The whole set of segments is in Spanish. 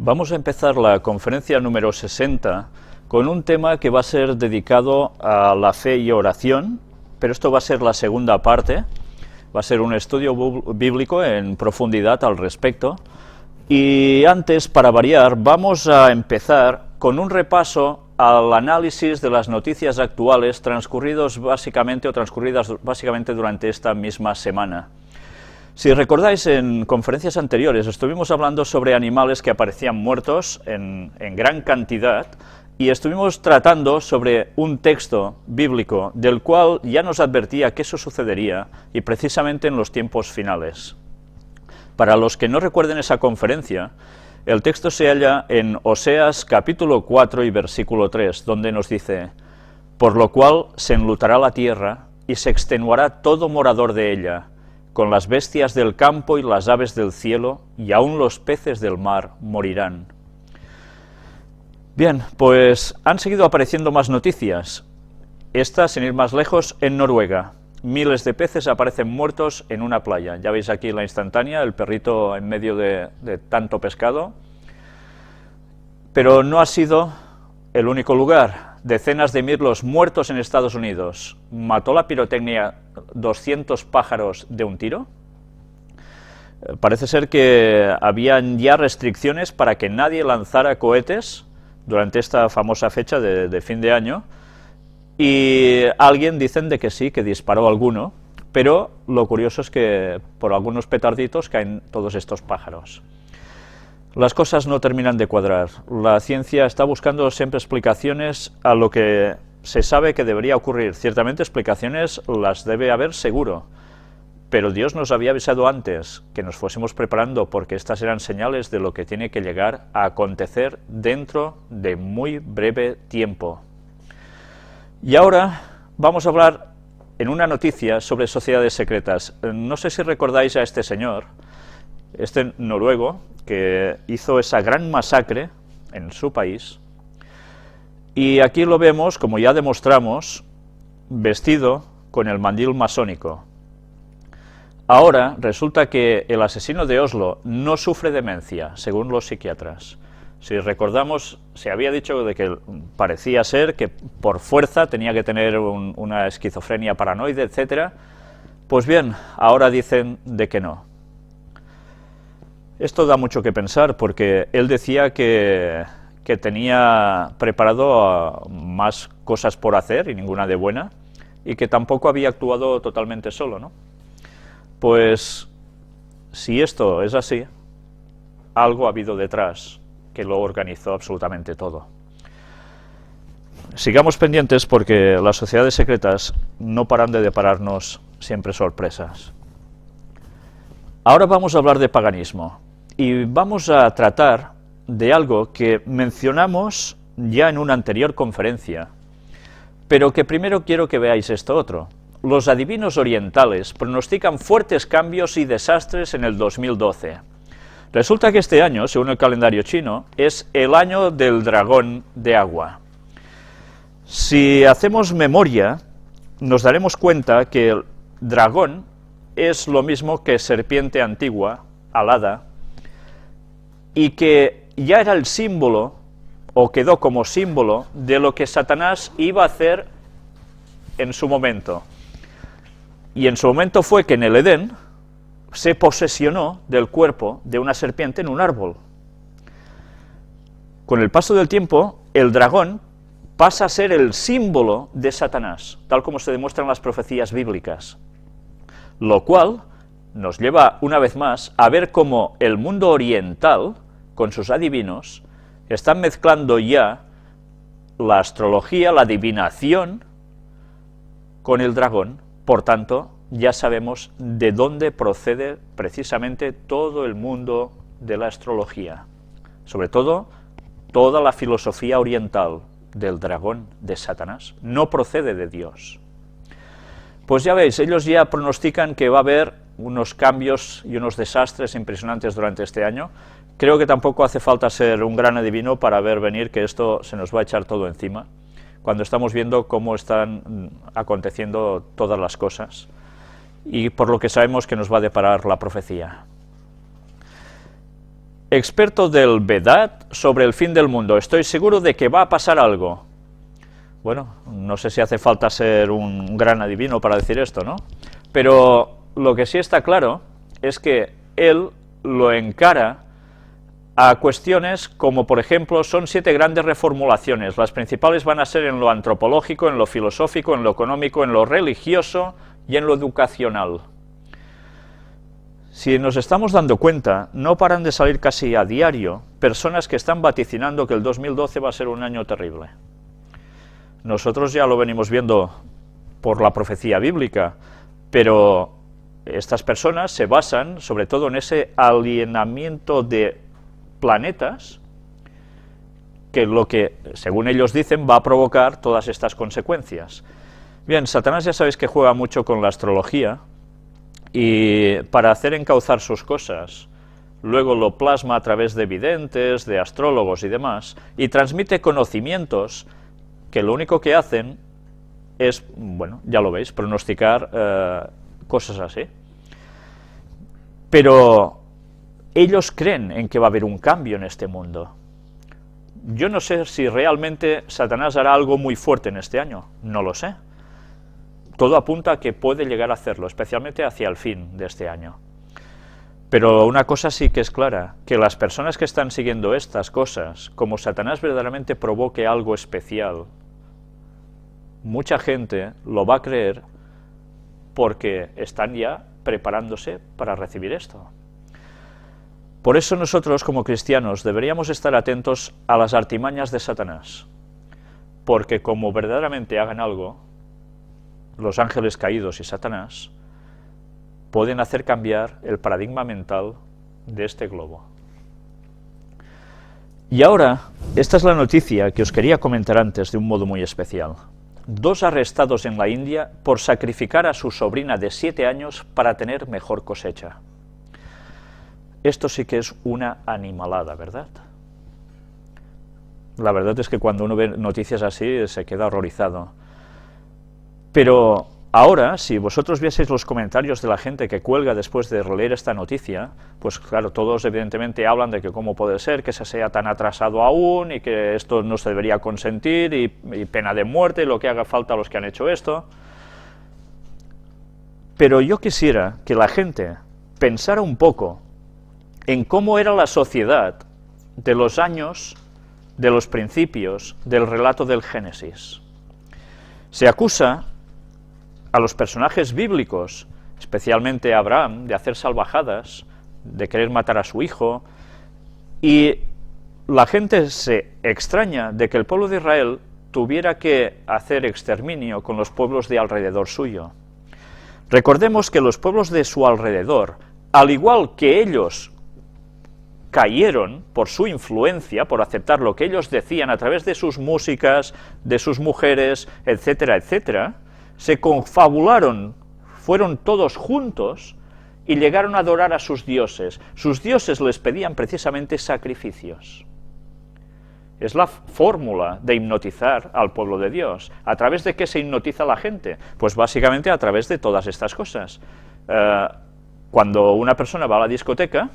Vamos a empezar la conferencia número 60 con un tema que va a ser dedicado a la fe y oración, pero esto va a ser la segunda parte, va a ser un estudio bíblico en profundidad al respecto. Y antes, para variar, vamos a empezar con un repaso al análisis de las noticias actuales transcurridas básicamente durante esta misma semana. Si recordáis, en conferencias anteriores estuvimos hablando sobre animales que aparecían muertos en gran cantidad y estuvimos tratando sobre un texto bíblico del cual ya nos advertía que eso sucedería y precisamente en los tiempos finales. Para los que no recuerden esa conferencia, el texto se halla en Oseas capítulo 4 y versículo 3, donde nos dice: «Por lo cual se enlutará la tierra y se extenuará todo morador de ella, con las bestias del campo y las aves del cielo, y aun los peces del mar morirán». Bien, pues han seguido apareciendo más noticias. Esta, sin ir más lejos, en Noruega. Miles de peces aparecen muertos en una playa. Ya veis aquí la instantánea, el perrito en medio de tanto pescado. Pero no ha sido el único lugar. Decenas de mirlos muertos en Estados Unidos. ¿Mató la pirotecnia 200 pájaros de un tiro? Parece ser que habían ya restricciones para que nadie lanzara cohetes durante esta famosa fecha de fin de año, y alguien dicen de que sí, que disparó alguno, pero lo curioso es que por algunos petarditos caen todos estos pájaros. Las cosas no terminan de cuadrar. La ciencia está buscando siempre explicaciones a lo que se sabe que debería ocurrir. Ciertamente explicaciones las debe haber seguro, pero Dios nos había avisado antes que nos fuésemos preparando, porque estas eran señales de lo que tiene que llegar a acontecer dentro de muy breve tiempo. Y ahora vamos a hablar en una noticia sobre sociedades secretas. No sé si recordáis a este señor, este noruego, que hizo esa gran masacre en su país, y aquí lo vemos, como ya demostramos, vestido con el mandil masónico. Ahora resulta que el asesino de Oslo no sufre demencia, según los psiquiatras. Si recordamos, se había dicho de que parecía ser que por fuerza tenía que tener una esquizofrenia paranoide, etc. Pues bien, ahora dicen de que no. Esto da mucho que pensar, porque él decía que tenía preparado más cosas por hacer, y ninguna de buena, y que tampoco había actuado totalmente solo, ¿no? Pues, si esto es así, algo ha habido detrás que lo organizó absolutamente todo. Sigamos pendientes, porque las sociedades secretas no paran de depararnos siempre sorpresas. Ahora vamos a hablar de paganismo, y vamos a tratar de algo que mencionamos ya en una anterior conferencia, pero que primero quiero que veáis esto otro. Los adivinos orientales pronostican fuertes cambios y desastres en el 2012. Resulta que este año, según el calendario chino, es el año del dragón de agua. Si hacemos memoria, nos daremos cuenta que el dragón es lo mismo que serpiente antigua, alada, y que ya era el símbolo, o quedó como símbolo, de lo que Satanás iba a hacer en su momento. Y en su momento fue que en el Edén se posesionó del cuerpo de una serpiente en un árbol. Con el paso del tiempo, el dragón pasa a ser el símbolo de Satanás, tal como se demuestra en las profecías bíblicas, lo cual nos lleva una vez más a ver cómo el mundo oriental, con sus adivinos, están mezclando ya la astrología, la adivinación, con el dragón. Por tanto, ya sabemos de dónde procede precisamente todo el mundo de la astrología, sobre todo toda la filosofía oriental del dragón de Satanás, no procede de Dios. Pues ya veis, ellos ya pronostican que va a haber unos cambios y unos desastres impresionantes durante este año. Creo que tampoco hace falta ser un gran adivino para ver venir que esto se nos va a echar todo encima, cuando estamos viendo cómo están aconteciendo todas las cosas, y por lo que sabemos que nos va a deparar la profecía. experto del Vedat sobre el fin del mundo, estoy seguro de que va a pasar algo. Bueno, no sé si hace falta ser un gran adivino para decir esto, ¿no? Pero lo que sí está claro es que él lo encara a cuestiones como, por ejemplo, son 7 grandes reformulaciones. Las principales van a ser en lo antropológico, en lo filosófico, en lo económico, en lo religioso y en lo educacional. Si nos estamos dando cuenta, no paran de salir casi a diario personas que están vaticinando que el 2012 va a ser un año terrible. Nosotros ya lo venimos viendo por la profecía bíblica, pero estas personas se basan sobre todo en ese alineamiento de planetas, que lo que, según ellos dicen, va a provocar todas estas consecuencias. Bien, Satanás ya sabéis que juega mucho con la astrología, y para hacer encauzar sus cosas, luego lo plasma a través de videntes, de astrólogos y demás, y transmite conocimientos que lo único que hacen es, bueno, ya lo veis, pronosticar cosas así. Pero ellos creen en que va a haber un cambio en este mundo. Yo no sé si realmente Satanás hará algo muy fuerte en este año, no lo sé. Todo apunta a que puede llegar a hacerlo, especialmente hacia el fin de este año. Pero una cosa sí que es clara, que las personas que están siguiendo estas cosas, como Satanás verdaderamente provoque algo especial, mucha gente lo va a creer porque están ya preparándose para recibir esto. Por eso nosotros, como cristianos, deberíamos estar atentos a las artimañas de Satanás, porque como verdaderamente hagan algo, los ángeles caídos y Satanás pueden hacer cambiar el paradigma mental de este globo. Y ahora, esta es la noticia que os quería comentar antes de un modo muy especial. 2 arrestados en la India por sacrificar a su sobrina de 7 años para tener mejor cosecha. Esto sí que es una animalada, ¿verdad? La verdad es que cuando uno ve noticias así se queda horrorizado. Pero ahora, si vosotros vieseis los comentarios de la gente que cuelga después de leer esta noticia, pues claro, todos evidentemente hablan de que cómo puede ser que se sea tan atrasado aún y que esto no se debería consentir y pena de muerte y lo que haga falta a los que han hecho esto. Pero yo quisiera que la gente pensara un poco en cómo era la sociedad de los años, de los principios del relato del Génesis. Se acusa a los personajes bíblicos, especialmente a Abraham, de hacer salvajadas, de querer matar a su hijo, y la gente se extraña de que el pueblo de Israel tuviera que hacer exterminio con los pueblos de alrededor suyo. Recordemos que los pueblos de su alrededor, al igual que ellos cayeron por su influencia, por aceptar lo que ellos decían a través de sus músicas, de sus mujeres, etcétera, etcétera, se confabularon, fueron todos juntos y llegaron a adorar a sus dioses. Sus dioses les pedían precisamente sacrificios. Es la fórmula de hipnotizar al pueblo de Dios. ¿A través de qué se hipnotiza la gente? Pues básicamente a través de todas estas cosas. Cuando una persona va a la discoteca,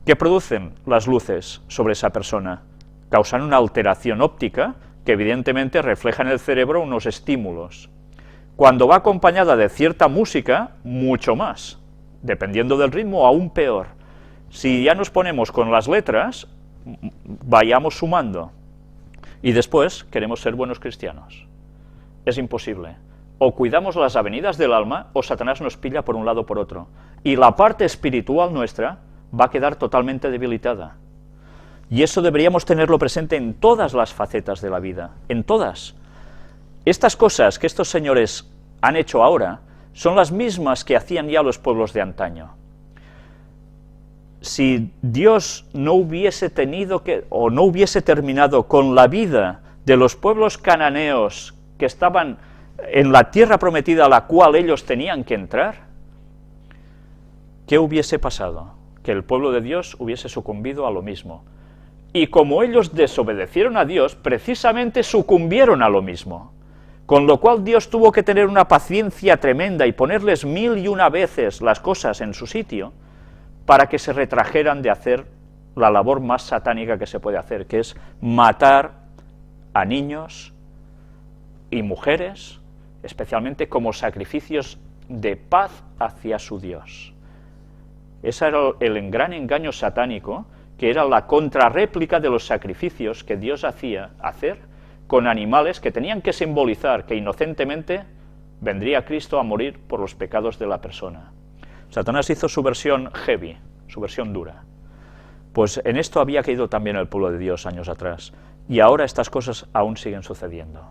¿qué producen las luces sobre esa persona? Causan una alteración óptica que evidentemente refleja en el cerebro unos estímulos. Cuando va acompañada de cierta música, mucho más. Dependiendo del ritmo, aún peor. Si ya nos ponemos con las letras, vayamos sumando. Y después queremos ser buenos cristianos. Es imposible. O cuidamos las avenidas del alma, o Satanás nos pilla por un lado o por otro. Y la parte espiritual nuestra va a quedar totalmente debilitada. Y eso deberíamos tenerlo presente en todas las facetas de la vida, en todas. Estas cosas que estos señores han hecho ahora son las mismas que hacían ya los pueblos de antaño. Si Dios no hubiese tenido que, o no hubiese terminado con la vida de los pueblos cananeos que estaban en la tierra prometida a la cual ellos tenían que entrar, ¿qué hubiese pasado? Que el pueblo de Dios hubiese sucumbido a lo mismo. Y como ellos desobedecieron a Dios, precisamente sucumbieron a lo mismo. Con lo cual Dios tuvo que tener una paciencia tremenda y ponerles 1001 veces las cosas en su sitio para que se retrajeran de hacer la labor más satánica que se puede hacer, que es matar a niños y mujeres, especialmente como sacrificios de paz hacia su Dios. Ese era el gran engaño satánico, que era la contrarréplica de los sacrificios que Dios hacía hacer con animales que tenían que simbolizar que inocentemente vendría Cristo a morir por los pecados de la persona. Satanás hizo su versión heavy, su versión dura. Pues en esto había caído también el pueblo de Dios años atrás, y ahora estas cosas aún siguen sucediendo.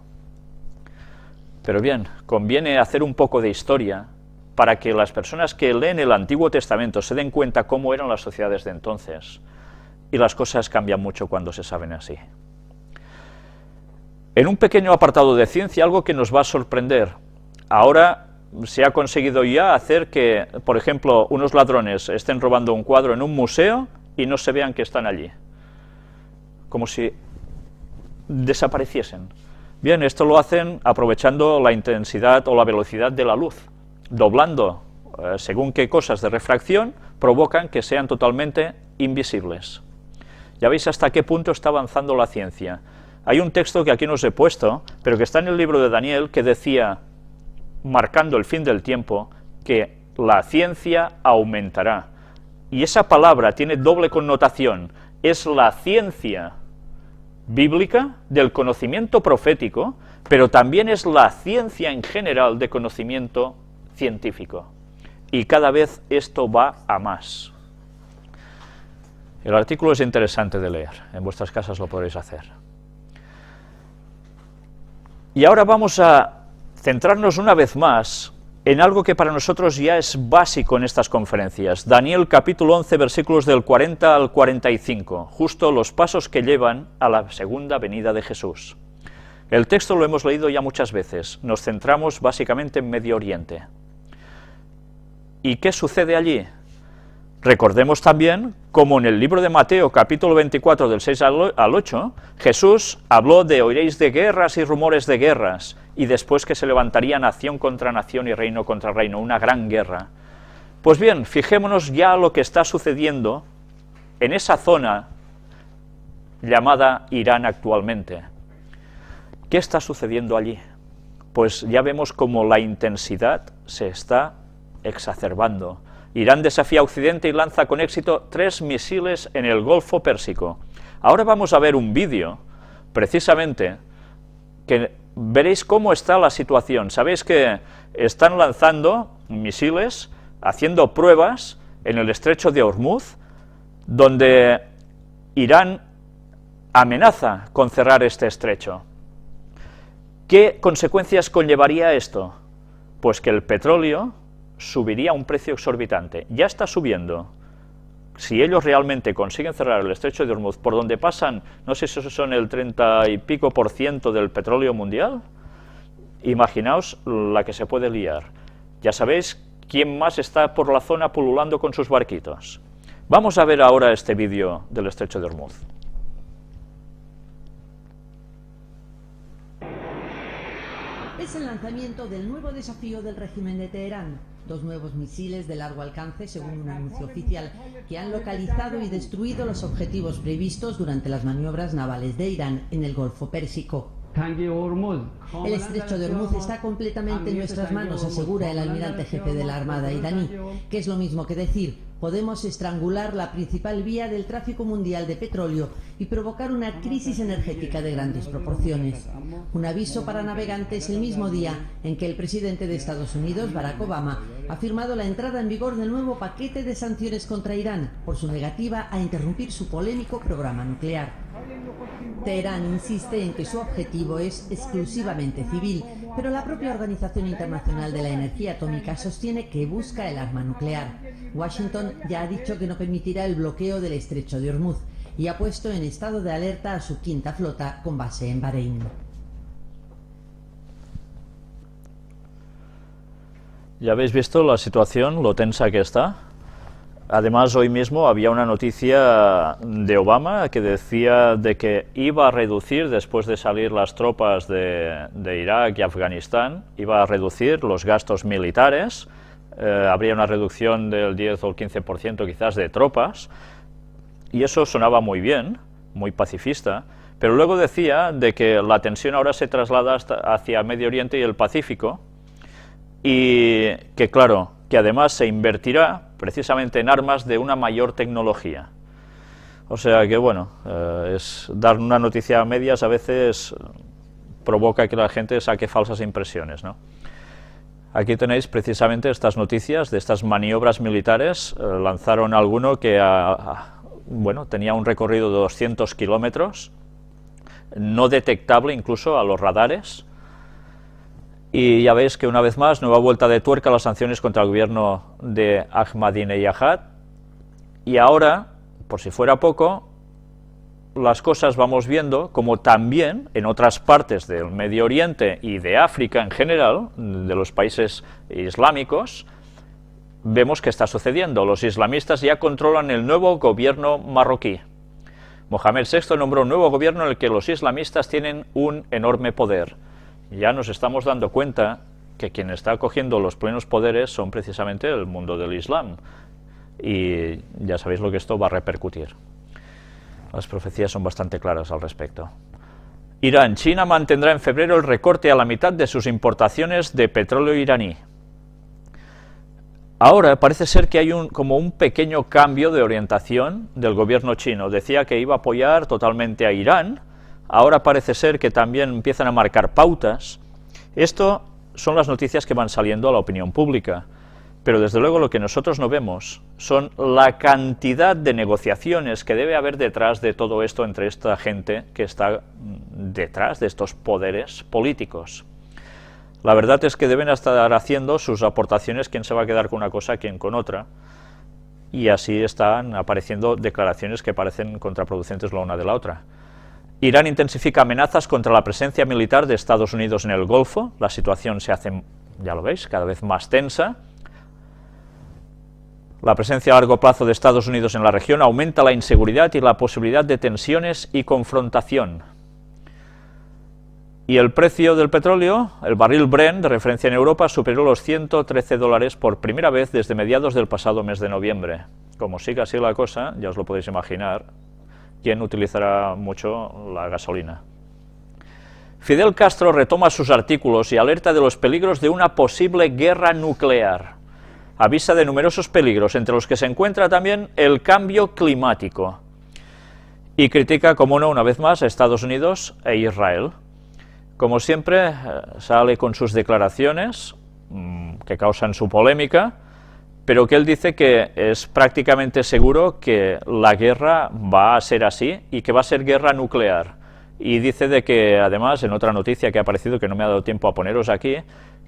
Pero bien, conviene hacer un poco de historia para que las personas que leen el Antiguo Testamento se den cuenta cómo eran las sociedades de entonces, y las cosas cambian mucho cuando se saben así. En un pequeño apartado de ciencia, algo que nos va a sorprender. Ahora se ha conseguido ya hacer que, por ejemplo, unos ladrones estén robando un cuadro en un museo y no se vean que están allí, como si desapareciesen. Bien, esto lo hacen aprovechando la intensidad o la velocidad de la luz, doblando según qué cosas de refracción provocan que sean totalmente invisibles. Ya veis hasta qué punto está avanzando la ciencia. Hay un texto que aquí no os he puesto, pero que está en el libro de Daniel, que decía, marcando el fin del tiempo, que la ciencia aumentará. Y esa palabra tiene doble connotación. Es la ciencia bíblica del conocimiento profético, pero también es la ciencia en general de conocimiento científico. Y cada vez esto va a más. El artículo es interesante de leer, en vuestras casas lo podréis hacer. Y ahora vamos a centrarnos una vez más en algo que para nosotros ya es básico en estas conferencias. Daniel capítulo 11, versículos del 40 al 45, justo los pasos que llevan a la segunda venida de Jesús. El texto lo hemos leído ya muchas veces, nos centramos básicamente en Medio Oriente. ¿Y qué sucede allí? Recordemos también cómo en el libro de Mateo, capítulo 24, del 6 al 8, Jesús habló de oiréis de guerras y rumores de guerras, y después que se levantaría nación contra nación y reino contra reino, una gran guerra. Pues bien, fijémonos ya lo que está sucediendo en esa zona llamada Irán actualmente. ¿Qué está sucediendo allí? Pues ya vemos cómo la intensidad se está exacerbando. Irán desafía a Occidente y lanza con éxito 3 misiles en el Golfo Pérsico. Ahora vamos a ver un vídeo, precisamente, que veréis cómo está la situación. Sabéis que están lanzando misiles, haciendo pruebas en el estrecho de Hormuz, donde Irán amenaza con cerrar este estrecho. ¿Qué consecuencias conllevaría esto? Pues que el petróleo subiría a un precio exorbitante. Ya está subiendo. Si ellos realmente consiguen cerrar el estrecho de Hormuz, por donde pasan, no sé si son el 30 y pico % del petróleo mundial, imaginaos la que se puede liar. Ya sabéis quién más está por la zona pululando con sus barquitos. Vamos a ver ahora este vídeo del estrecho de Hormuz. Es el lanzamiento del nuevo desafío del régimen de Teherán. 2 nuevos misiles de largo alcance, según un anuncio oficial, que han localizado y destruido los objetivos previstos durante las maniobras navales de Irán en el Golfo Pérsico. El estrecho de Hormuz está completamente en nuestras manos, asegura el almirante jefe de la Armada iraní, que es lo mismo que decir, podemos estrangular la principal vía del tráfico mundial de petróleo y provocar una crisis energética de grandes proporciones. Un aviso para navegantes el mismo día en que el presidente de Estados Unidos, Barack Obama, ha firmado la entrada en vigor del nuevo paquete de sanciones contra Irán por su negativa a interrumpir su polémico programa nuclear. Teherán insiste en que su objetivo es exclusivamente civil, pero la propia Organización Internacional de la Energía Atómica sostiene que busca el arma nuclear. Washington ya ha dicho que no permitirá el bloqueo del estrecho de Hormuz y ha puesto en estado de alerta a su 5ª flota con base en Bahrein. Ya habéis visto la situación, lo tensa que está. Además, hoy mismo había una noticia de Obama que decía de que iba a reducir, después de salir las tropas de Irak y Afganistán, iba a reducir los gastos militares, habría una reducción del 10 o el 15% quizás de tropas, y eso sonaba muy bien, muy pacifista, pero luego decía de que la tensión ahora se traslada hacia Medio Oriente y el Pacífico, y que claro, que además se invertirá precisamente en armas de una mayor tecnología. O sea que bueno, es dar una noticia a medias a veces provoca que la gente saque falsas impresiones, ¿no? Aquí tenéis precisamente estas noticias de estas maniobras militares. Lanzaron alguno que bueno, tenía un recorrido de 200 kilómetros, no detectable incluso a los radares, y ya veis que una vez más, nueva vuelta de tuerca a las sanciones contra el gobierno de Ahmadinejad, y ahora, por si fuera poco, las cosas vamos viendo como también en otras partes del Medio Oriente y de África en general, de los países islámicos, vemos que está sucediendo. Los islamistas ya controlan el nuevo gobierno marroquí. Mohamed VI nombró un nuevo gobierno en el que los islamistas tienen un enorme poder. Ya nos estamos dando cuenta que quien está cogiendo los plenos poderes son precisamente el mundo del Islam. Y ya sabéis lo que esto va a repercutir. Las profecías son bastante claras al respecto. Irán. China mantendrá en febrero el recorte a la mitad de sus importaciones de petróleo iraní. Ahora parece ser que hay como un pequeño cambio de orientación del gobierno chino. Decía que iba a apoyar totalmente a Irán, ahora parece ser que también empiezan a marcar pautas. Esto son las noticias que van saliendo a la opinión pública, pero desde luego lo que nosotros no vemos son la cantidad de negociaciones que debe haber detrás de todo esto entre esta gente que está detrás de estos poderes políticos. La verdad es que deben estar haciendo sus aportaciones, quién se va a quedar con una cosa, quién con otra, y así están apareciendo declaraciones que parecen contraproducentes la una de la otra. Irán intensifica amenazas contra la presencia militar de Estados Unidos en el Golfo. La situación se hace, ya lo veis, cada vez más tensa. La presencia a largo plazo de Estados Unidos en la región aumenta la inseguridad y la posibilidad de tensiones y confrontación. Y el precio del petróleo, el barril Brent de referencia en Europa, superó los $113 por primera vez desde mediados del pasado mes de noviembre. Como siga así la cosa, ya os lo podéis imaginar, ¿quién utilizará mucho la gasolina? Fidel Castro retoma sus artículos y alerta de los peligros de una posible guerra nuclear. Avisa de numerosos peligros, entre los que se encuentra también el cambio climático. Y critica, como no, una vez más, a Estados Unidos e Israel. Como siempre, sale con sus declaraciones, que causan su polémica, pero que él dice que es prácticamente seguro que la guerra va a ser así y que va a ser guerra nuclear. Y dice de que, además, en otra noticia que ha aparecido, que no me ha dado tiempo a poneros aquí,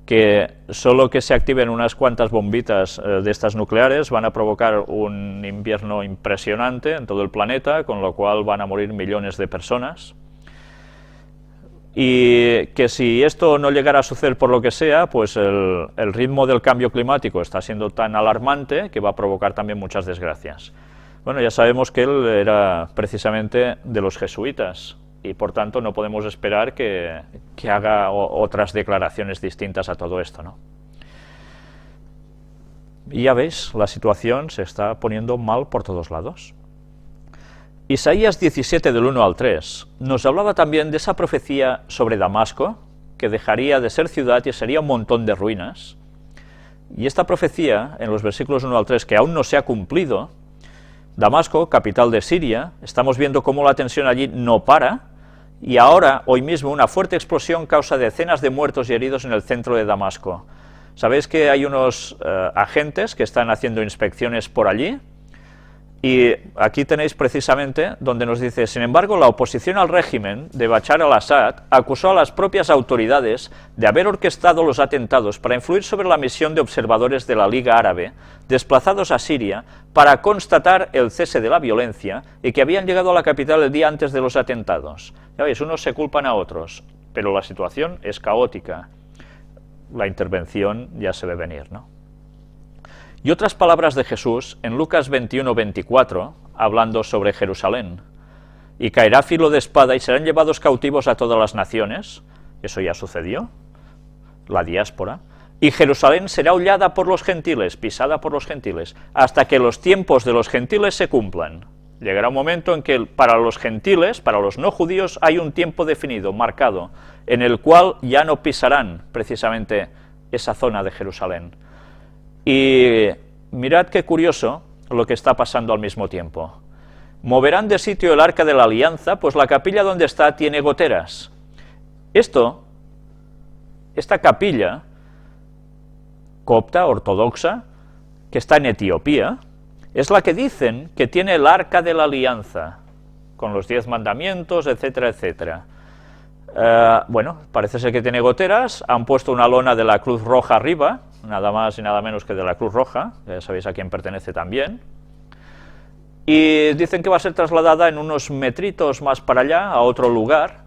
que solo que se activen unas cuantas bombitas de estas nucleares van a provocar un invierno impresionante en todo el planeta, con lo cual van a morir millones de personas. Y que si esto no llegara a suceder por lo que sea, pues el ritmo del cambio climático está siendo tan alarmante que va a provocar también muchas desgracias. Bueno, ya sabemos que él era precisamente de los jesuitas y por tanto no podemos esperar que haga otras declaraciones distintas a todo esto, ¿no? Y ya veis, la situación se está poniendo mal por todos lados. Isaías 17 del 1 al 3 nos hablaba también de esa profecía sobre Damasco, que dejaría de ser ciudad y sería un montón de ruinas. Y esta profecía, en los versículos 1 al 3, que aún no se ha cumplido, Damasco, capital de Siria, estamos viendo cómo la tensión allí no para, y ahora, hoy mismo, una fuerte explosión causa decenas de muertos y heridos en el centro de Damasco. Sabéis que hay unos agentes que están haciendo inspecciones por allí, y aquí tenéis precisamente donde nos dice: sin embargo, la oposición al régimen de Bashar al-Assad acusó a las propias autoridades de haber orquestado los atentados para influir sobre la misión de observadores de la Liga Árabe, desplazados a Siria, para constatar el cese de la violencia y que habían llegado a la capital el día antes de los atentados. Ya veis, unos se culpan a otros, pero la situación es caótica. La intervención ya se ve venir, ¿no? Y otras palabras de Jesús en Lucas 21-24, hablando sobre Jerusalén. Y caerá filo de espada y serán llevados cautivos a todas las naciones. Eso ya sucedió, la diáspora. Y Jerusalén será hollada por los gentiles, pisada por los gentiles, hasta que los tiempos de los gentiles se cumplan. Llegará un momento en que para los gentiles, para los no judíos, hay un tiempo definido, marcado, en el cual ya no pisarán precisamente esa zona de Jerusalén. Y mirad qué curioso lo que está pasando al mismo tiempo. Moverán de sitio el arca de la alianza, pues la capilla donde está tiene goteras. Esta capilla copta, ortodoxa, que está en Etiopía, es la que dicen que tiene el arca de la alianza, con los 10 mandamientos, etcétera, etcétera. Bueno, parece ser que tiene goteras, han puesto una lona de la Cruz Roja arriba, nada más y nada menos que de la Cruz Roja, ya sabéis a quién pertenece también, y dicen que va a ser trasladada en unos metritos más para allá, a otro lugar,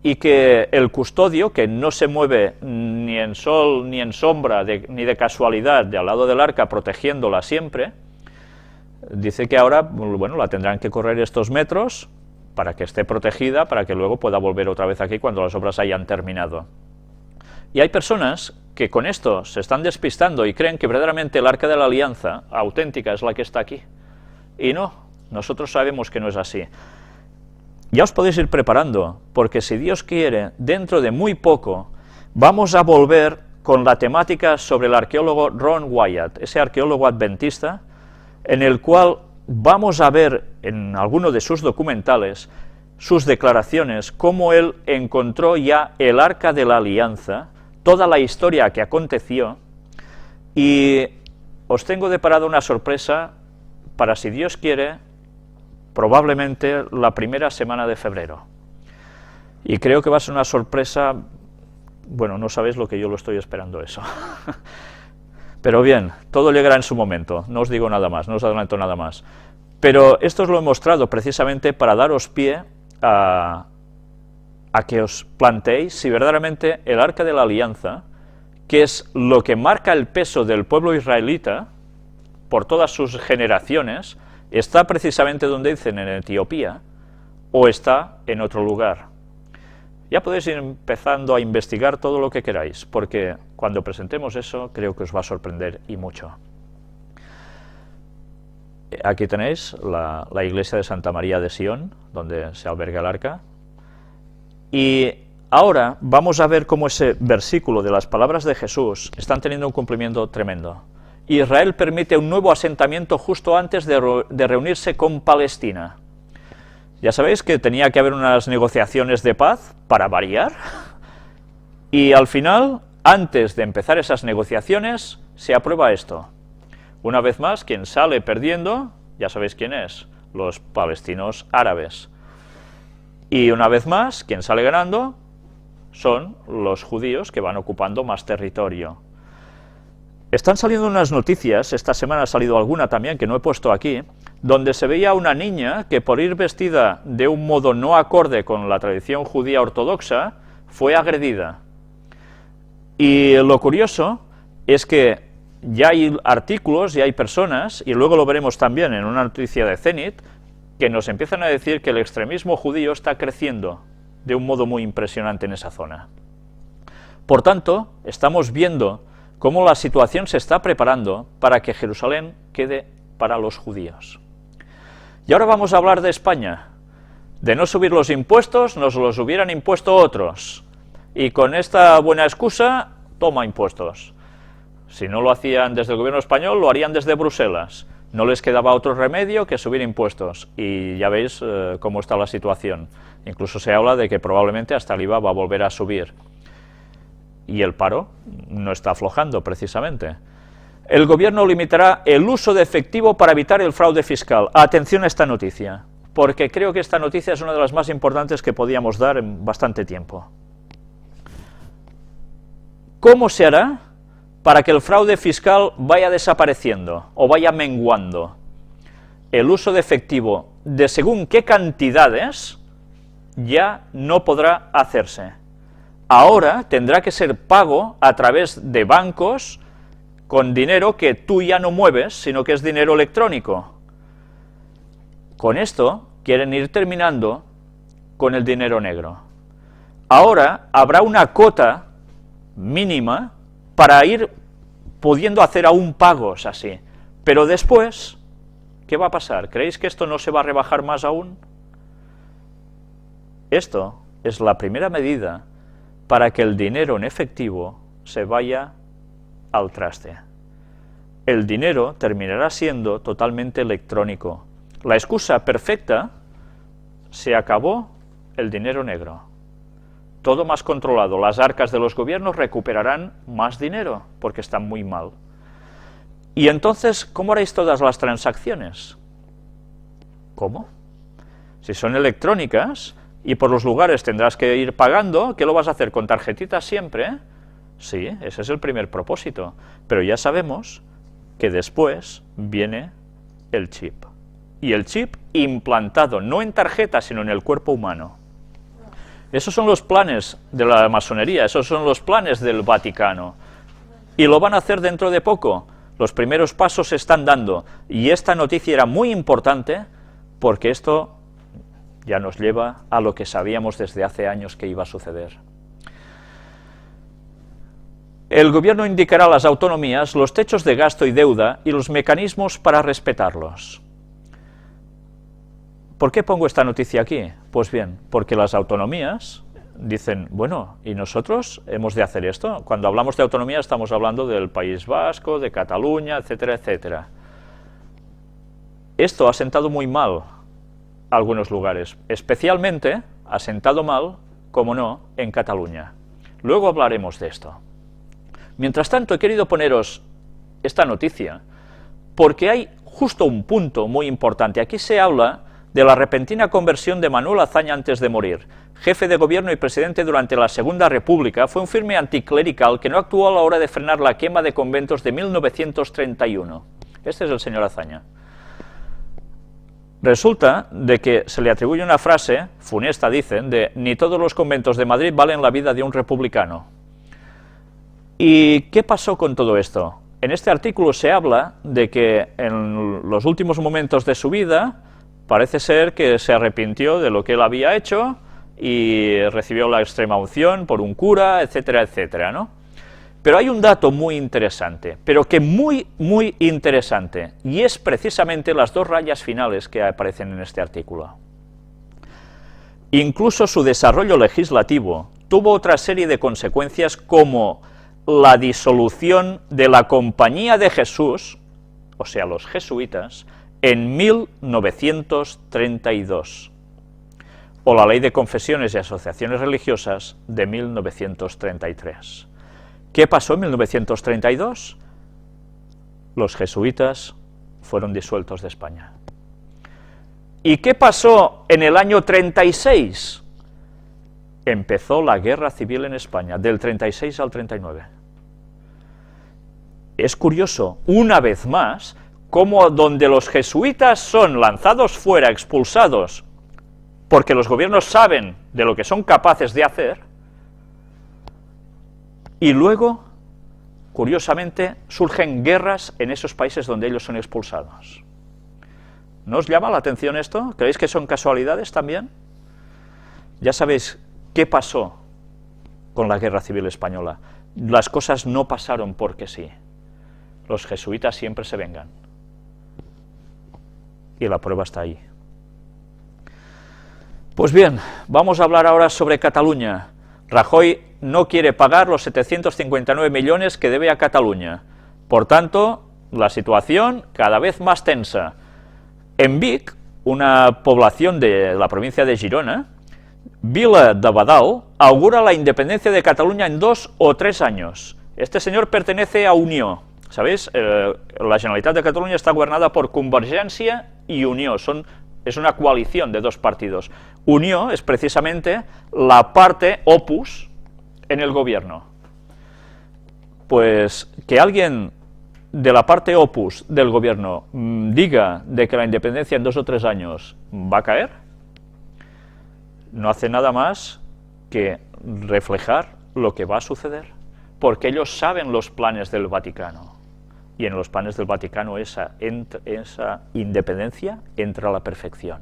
y que el custodio, que no se mueve ni en sol ni en sombra, ni de casualidad, de al lado del arca, protegiéndola siempre, dice que ahora, bueno, la tendrán que correr estos metros para que esté protegida, para que luego pueda volver otra vez aquí cuando las obras hayan terminado. Y hay personas que con esto se están despistando y creen que verdaderamente el arca de la alianza auténtica es la que está aquí. Y no, nosotros sabemos que no es así. Ya os podéis ir preparando, porque si Dios quiere, dentro de muy poco, vamos a volver con la temática sobre el arqueólogo Ron Wyatt, ese arqueólogo adventista, en el cual vamos a ver en alguno de sus documentales, sus declaraciones, cómo él encontró ya el arca de la alianza, toda la historia que aconteció, y os tengo deparado una sorpresa para, si Dios quiere, probablemente la primera semana de febrero. Y creo que va a ser una sorpresa, bueno, no sabéis lo que yo lo estoy esperando eso. Pero bien, todo llegará en su momento, no os digo nada más, no os adelanto nada más. Pero esto os lo he mostrado precisamente para daros pie a que os planteéis si verdaderamente el arca de la alianza, que es lo que marca el peso del pueblo israelita por todas sus generaciones, está precisamente donde dicen, en Etiopía, o está en otro lugar. Ya podéis ir empezando a investigar todo lo que queráis, porque cuando presentemos eso, creo que os va a sorprender y mucho. Aquí tenéis la iglesia de Santa María de Sion, donde se alberga el arca. Y ahora vamos a ver cómo ese versículo de las palabras de Jesús están teniendo un cumplimiento tremendo. Israel permite un nuevo asentamiento justo antes de reunirse con Palestina. Ya sabéis que tenía que haber unas negociaciones de paz, para variar, y al final, antes de empezar esas negociaciones, se aprueba esto. Una vez más, quien sale perdiendo, ya sabéis quién es, los palestinos árabes. Y una vez más, quien sale ganando son los judíos, que van ocupando más territorio. Están saliendo unas noticias, esta semana ha salido alguna también, que no he puesto aquí, donde se veía una niña que por ir vestida de un modo no acorde con la tradición judía ortodoxa, fue agredida. Y lo curioso es que ya hay artículos, ya hay personas, y luego lo veremos también en una noticia de Zenit, que nos empiezan a decir que el extremismo judío está creciendo de un modo muy impresionante en esa zona. Por tanto, estamos viendo cómo la situación se está preparando para que Jerusalén quede para los judíos. Y ahora vamos a hablar de España. De no subir los impuestos, nos los hubieran impuesto otros. Y con esta buena excusa, toma impuestos. Si no lo hacían desde el gobierno español, lo harían desde Bruselas. No les quedaba otro remedio que subir impuestos. Y ya veis cómo está la situación. Incluso se habla de que probablemente hasta el IVA va a volver a subir. Y el paro no está aflojando, precisamente. El gobierno limitará el uso de efectivo para evitar el fraude fiscal. Atención a esta noticia, porque creo que esta noticia es una de las más importantes que podíamos dar en bastante tiempo. ¿Cómo se hará para que el fraude fiscal vaya desapareciendo o vaya menguando? El uso de efectivo de según qué cantidades ya no podrá hacerse. Ahora tendrá que ser pago a través de bancos con dinero que tú ya no mueves, sino que es dinero electrónico. Con esto quieren ir terminando con el dinero negro. Ahora habrá una cota mínima para ir pudiendo hacer aún pagos así, pero después ¿Qué va a pasar? ¿Creéis que esto no se va a rebajar más aún? Esto es la primera medida para que el dinero en efectivo se vaya al traste. El dinero terminará siendo totalmente electrónico. La excusa perfecta: se acabó el dinero negro. Todo más controlado. Las arcas de los gobiernos recuperarán más dinero porque están muy mal. Y entonces, ¿cómo haréis todas las transacciones? ¿Cómo? Si son electrónicas y por los lugares tendrás que ir pagando, ¿qué lo vas a hacer? ¿Con tarjetitas siempre? Sí, ese es el primer propósito. Pero ya sabemos que después viene el chip. Y el chip implantado, no en tarjeta, sino en el cuerpo humano. Esos son los planes de la masonería, esos son los planes del Vaticano. Y lo van a hacer dentro de poco. Los primeros pasos se están dando. Y esta noticia era muy importante porque esto ya nos lleva a lo que sabíamos desde hace años que iba a suceder. El gobierno indicará a las autonomías los techos de gasto y deuda y los mecanismos para respetarlos. ¿Por qué pongo esta noticia aquí? Pues bien, porque las autonomías dicen, bueno, ¿y nosotros hemos de hacer esto? Cuando hablamos de autonomía estamos hablando del País Vasco, de Cataluña, etcétera, etcétera. Esto ha sentado muy mal a algunos lugares, especialmente ha sentado mal, como no, en Cataluña. Luego hablaremos de esto. Mientras tanto, he querido poneros esta noticia porque hay justo un punto muy importante. Aquí se habla de la repentina conversión de Manuel Azaña antes de morir. Jefe de gobierno y presidente durante la Segunda República, fue un firme anticlerical que no actuó a la hora de frenar la quema de conventos de 1931. Este es el señor Azaña. Resulta de que se le atribuye una frase, funesta dicen, de ni todos los conventos de Madrid valen la vida de un republicano. ¿Y qué pasó con todo esto? En este artículo se habla de que en los últimos momentos de su vida parece ser que se arrepintió de lo que él había hecho y recibió la extrema unción por un cura, etcétera, etcétera, ¿no? Pero hay un dato muy interesante, pero que muy interesante, y es precisamente las dos rayas finales que aparecen en este artículo. Incluso su desarrollo legislativo tuvo otra serie de consecuencias como la disolución de la Compañía de Jesús, o sea, los jesuitas, en 1932, o la Ley de Confesiones y Asociaciones Religiosas de 1933. ¿Qué pasó en 1932? Los jesuitas fueron disueltos de España. ¿Y qué pasó en el año 36? Empezó la guerra civil en España, del 36 al 39. Es curioso, una vez más, cómo donde los jesuitas son lanzados fuera, expulsados, porque los gobiernos saben de lo que son capaces de hacer, y luego, curiosamente, surgen guerras en esos países donde ellos son expulsados. ¿No os llama la atención esto? ¿Creéis que son casualidades también? Ya sabéis qué pasó con la Guerra Civil Española. Las cosas no pasaron porque sí. Los jesuitas siempre se vengan. Y la prueba está ahí. Pues bien, vamos a hablar ahora sobre Cataluña. Rajoy no quiere pagar los 759 millones que debe a Cataluña. Por tanto, la situación cada vez más tensa. En Vic, una población de la provincia de Girona, Vila de Badal augura la independencia de Cataluña en 2 o 3 años. Este señor pertenece a Unió. ¿Sabéis? La Generalitat de Cataluña está gobernada por Convergència y Unió. Es una coalición de dos partidos. Unió es precisamente la parte opus en el gobierno. Pues que alguien de la parte opus del gobierno diga de que la independencia en 2 o 3 años va a caer, no hace nada más que reflejar lo que va a suceder, porque ellos saben los planes del Vaticano, y en los planes del Vaticano esa independencia entra a la perfección.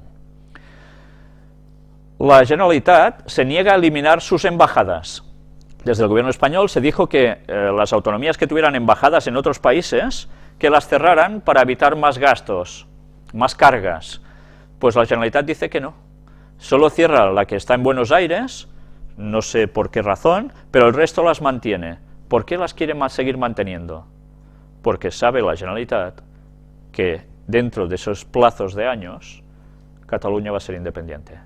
La Generalitat se niega a eliminar sus embajadas. Desde el gobierno español se dijo que las autonomías que tuvieran embajadas en otros países, que las cerraran para evitar más gastos. más cargas. Pues la Generalitat dice que no. Solo cierra la que está en Buenos Aires, no sé por qué razón, pero el resto las mantiene. ¿Por qué las quiere seguir manteniendo? Porque sabe la Generalitat que dentro de esos plazos de años, Cataluña va a ser independiente.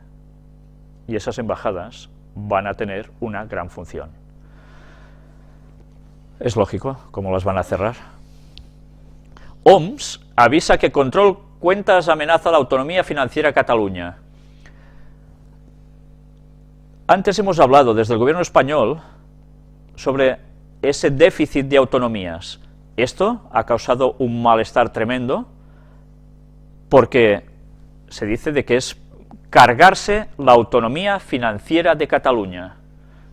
Y esas embajadas van a tener una gran función. Es lógico, ¿cómo las van a cerrar? OMS avisa que control cuentas amenaza la autonomía financiera a Cataluña. Antes hemos hablado desde el gobierno español sobre ese déficit de autonomías. Esto ha causado un malestar tremendo porque se dice de que es cargarse la autonomía financiera de Cataluña.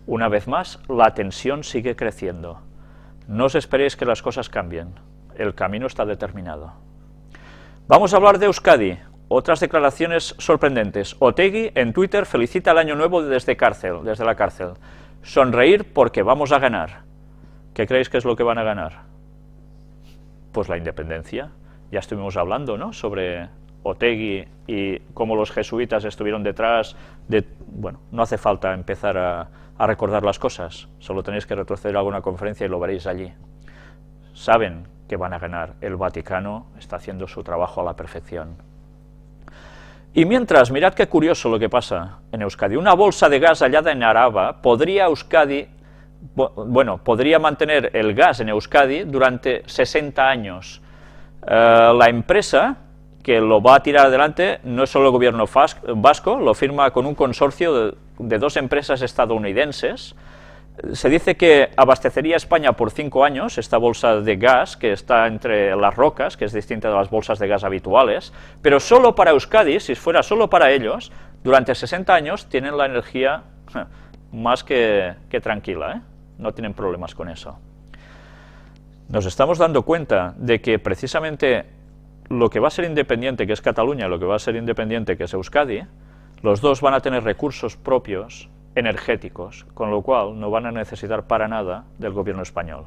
Una vez más, la tensión sigue creciendo. No os esperéis que las cosas cambien. El camino está determinado. Vamos a hablar de Euskadi. Otras declaraciones sorprendentes. Otegi en Twitter felicita el año nuevo desde la cárcel. Sonreír porque vamos a ganar. ¿Qué creéis que es lo que van a ganar? Pues la independencia. Ya estuvimos hablando, ¿no?, sobre Otegi y cómo los jesuitas estuvieron detrás de... Bueno, no hace falta empezar a recordar las cosas, solo tenéis que retroceder a alguna conferencia y lo veréis allí. Saben que van a ganar, el Vaticano está haciendo su trabajo a la perfección. Y mientras, mirad qué curioso lo que pasa en Euskadi. Una bolsa de gas hallada en Araba podría mantener el gas en Euskadi durante 60 años. La empresa que lo va a tirar adelante no es solo el gobierno vasco, lo firma con un consorcio de 2 empresas estadounidenses. Se dice que abastecería a España por 5 años, esta bolsa de gas que está entre las rocas, que es distinta de las bolsas de gas habituales, pero solo para Euskadi, si fuera solo para ellos, durante 60 años tienen la energía más que tranquila, ¿eh? No tienen problemas con eso. Nos estamos dando cuenta de que precisamente lo que va a ser independiente, que es Cataluña, y lo que va a ser independiente, que es Euskadi, los dos van a tener recursos propios energéticos, con lo cual no van a necesitar para nada del gobierno español.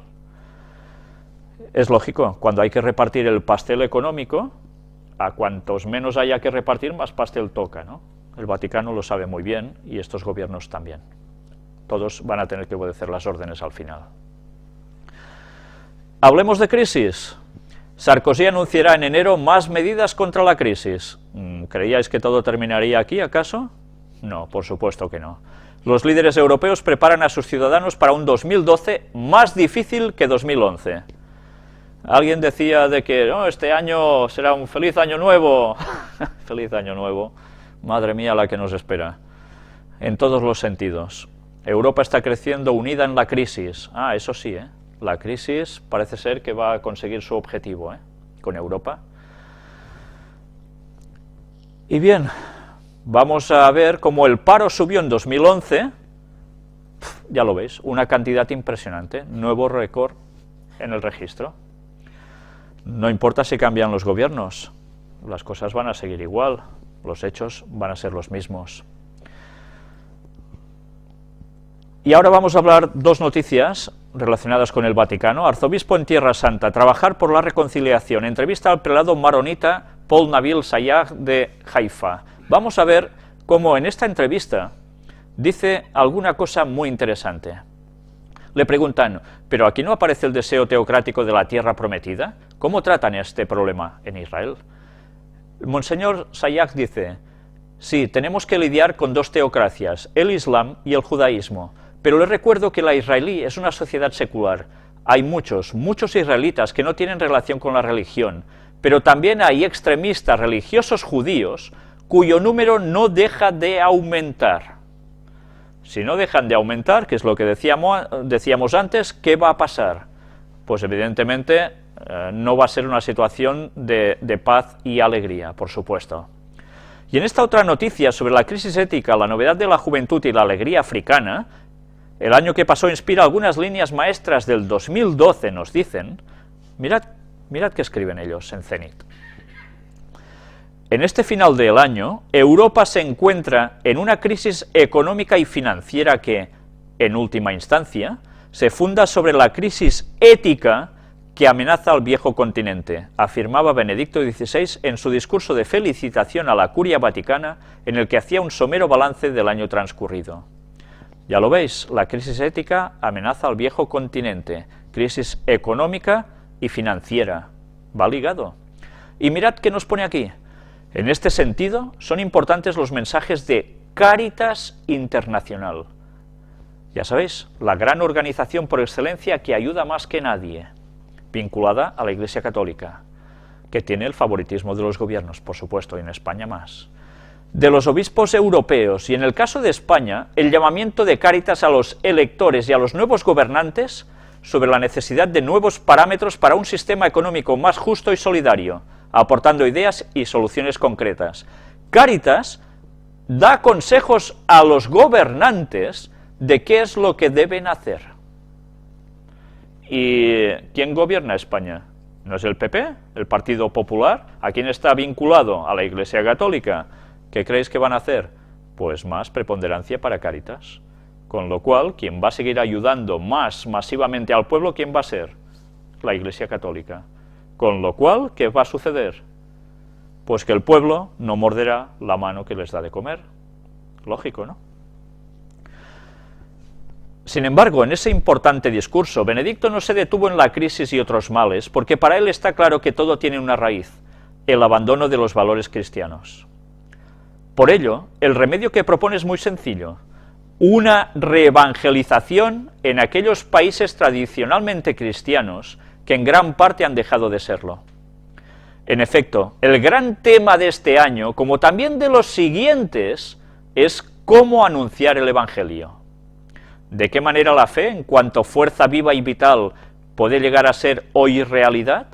Es lógico, cuando hay que repartir el pastel económico, a cuantos menos haya que repartir, más pastel toca, ¿no? El Vaticano lo sabe muy bien y estos gobiernos también. Todos van a tener que obedecer las órdenes al final. Hablemos de crisis. Sarkozy anunciará en enero más medidas contra la crisis. ¿Creíais que todo terminaría aquí, acaso? No, por supuesto que no. Los líderes europeos preparan a sus ciudadanos para un 2012 más difícil que 2011. Alguien decía de que no, este año será un feliz año nuevo. Feliz año nuevo. Madre mía la que nos espera. En todos los sentidos. Europa está creciendo unida en la crisis. Ah, eso sí, ¿eh? La crisis parece ser que va a conseguir su objetivo, ¿eh?, con Europa. Y bien, vamos a ver cómo el paro subió en 2011, ya lo veis, una cantidad impresionante, nuevo récord en el registro. No importa si cambian los gobiernos, las cosas van a seguir igual, los hechos van a ser los mismos. Y ahora vamos a hablar 2 noticias relacionadas con el Vaticano. Arzobispo en Tierra Santa, trabajar por la reconciliación. Entrevista al prelado maronita Paul Nabil Sayagh de Haifa. Vamos a ver cómo en esta entrevista dice alguna cosa muy interesante. Le preguntan, ¿pero aquí no aparece el deseo teocrático de la tierra prometida? ¿Cómo tratan este problema en Israel? Monseñor Sayagh dice, sí, tenemos que lidiar con 2 teocracias, el Islam y el judaísmo. Pero les recuerdo que la israelí es una sociedad secular. Hay muchos israelitas que no tienen relación con la religión, pero también hay extremistas religiosos judíos cuyo número no deja de aumentar. Si no dejan de aumentar, que es lo que decíamos antes, ¿qué va a pasar? Pues evidentemente no va a ser una situación de paz y alegría, por supuesto. Y en esta otra noticia sobre la crisis ética, la novedad de la juventud y la alegría africana, el año que pasó inspira algunas líneas maestras del 2012, nos dicen. Mirad qué escriben ellos en Zenit. En este final del año, Europa se encuentra en una crisis económica y financiera que, en última instancia, se funda sobre la crisis ética que amenaza al viejo continente, afirmaba Benedicto XVI en su discurso de felicitación a la Curia Vaticana, en el que hacía un somero balance del año transcurrido. Ya lo veis, la crisis ética amenaza al viejo continente, crisis económica y financiera. Va ligado. Y mirad qué nos pone aquí. En este sentido, son importantes los mensajes de Cáritas Internacional. Ya sabéis, la gran organización por excelencia que ayuda más que nadie, vinculada a la Iglesia Católica, que tiene el favoritismo de los gobiernos, por supuesto, y en España más. De los obispos europeos, y en el caso de España, el llamamiento de Cáritas a los electores y a los nuevos gobernantes sobre la necesidad de nuevos parámetros para un sistema económico más justo y solidario, aportando ideas y soluciones concretas. Cáritas da consejos a los gobernantes de qué es lo que deben hacer. ¿Y quién gobierna España? ¿No es el PP, el Partido Popular? ¿A quién está vinculado? A la Iglesia Católica. ¿Qué creéis que van a hacer? Pues más preponderancia para Cáritas. Con lo cual, quien va a seguir ayudando más masivamente al pueblo, ¿quién va a ser? La Iglesia Católica. Con lo cual, ¿qué va a suceder? Pues que el pueblo no morderá la mano que les da de comer. Lógico, ¿no? Sin embargo, en ese importante discurso, Benedicto no se detuvo en la crisis y otros males, porque para él está claro que todo tiene una raíz, el abandono de los valores cristianos. Por ello, el remedio que propone es muy sencillo, una reevangelización en aquellos países tradicionalmente cristianos que en gran parte han dejado de serlo. En efecto, el gran tema de este año, como también de los siguientes, es cómo anunciar el Evangelio. ¿De qué manera la fe, en cuanto fuerza viva y vital, puede llegar a ser hoy realidad?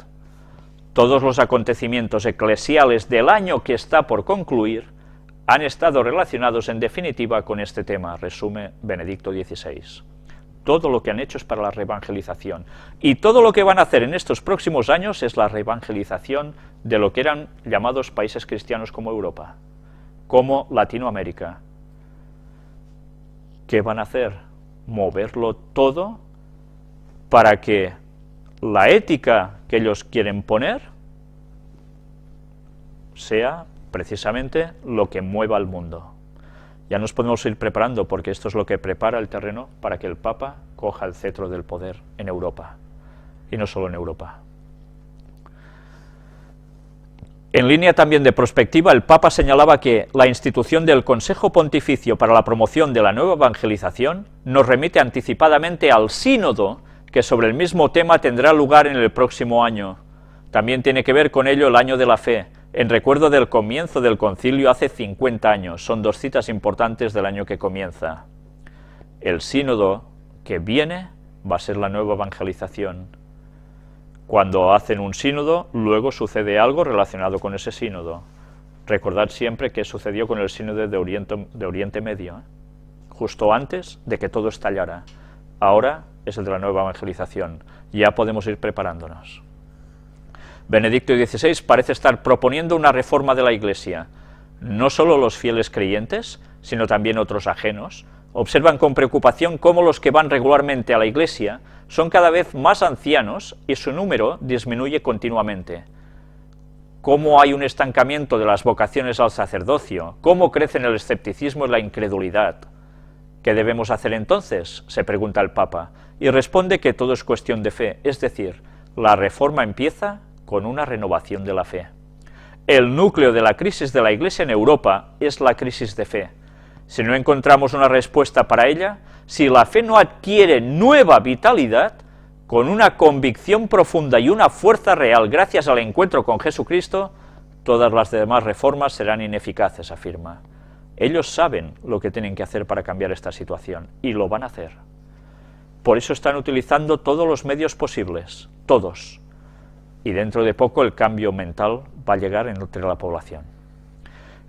Todos los acontecimientos eclesiales del año que está por concluir han estado relacionados en definitiva con este tema, resume Benedicto XVI. Todo lo que han hecho es para la reevangelización. Y todo lo que van a hacer en estos próximos años es la reevangelización de lo que eran llamados países cristianos como Europa, como Latinoamérica. ¿Qué van a hacer? Moverlo todo para que la ética que ellos quieren poner sea precisamente lo que mueva al mundo. Ya nos podemos ir preparando, porque esto es lo que prepara el terreno para que el Papa coja el cetro del poder en Europa, y no solo en Europa. En línea también de prospectiva, el Papa señalaba que la institución del Consejo Pontificio para la promoción de la nueva evangelización nos remite anticipadamente al sínodo que sobre el mismo tema tendrá lugar en el próximo año. También tiene que ver con ello el año de la fe, en recuerdo del comienzo del concilio hace 50 años. Son dos citas importantes del año que comienza. El sínodo que viene va a ser la nueva evangelización. Cuando hacen un sínodo, luego sucede algo relacionado con ese sínodo. Recordad siempre qué sucedió con el sínodo de Oriente Medio, justo antes de que todo estallara. Ahora es el de la nueva evangelización. Ya podemos ir preparándonos. Benedicto XVI parece estar proponiendo una reforma de la Iglesia. No solo los fieles creyentes, sino también otros ajenos, observan con preocupación cómo los que van regularmente a la Iglesia son cada vez más ancianos y su número disminuye continuamente. Cómo hay un estancamiento de las vocaciones al sacerdocio, cómo crecen el escepticismo y la incredulidad. ¿Qué debemos hacer entonces?, se pregunta el Papa, y responde que todo es cuestión de fe, es decir, la reforma empieza con una renovación de la fe. El núcleo de la crisis de la Iglesia en Europa es la crisis de fe. Si no encontramos una respuesta para ella, si la fe no adquiere nueva vitalidad, con una convicción profunda y una fuerza real gracias al encuentro con Jesucristo, todas las demás reformas serán ineficaces, afirma. Ellos saben lo que tienen que hacer para cambiar esta situación, y lo van a hacer. Por eso están utilizando todos los medios posibles, todos. Y dentro de poco el cambio mental va a llegar entre la población.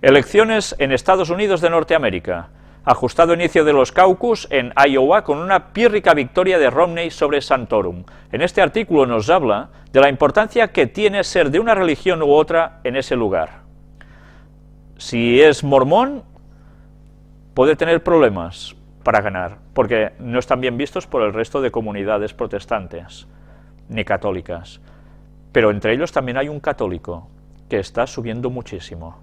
Elecciones en Estados Unidos de Norteamérica. Ajustado inicio de los caucus en Iowa con una pírrica victoria de Romney sobre Santorum. En este artículo nos habla de la importancia que tiene ser de una religión u otra en ese lugar. Si es mormón, puede tener problemas para ganar, porque no están bien vistos por el resto de comunidades protestantes. ni católicas. Pero entre ellos también hay un católico que está subiendo muchísimo.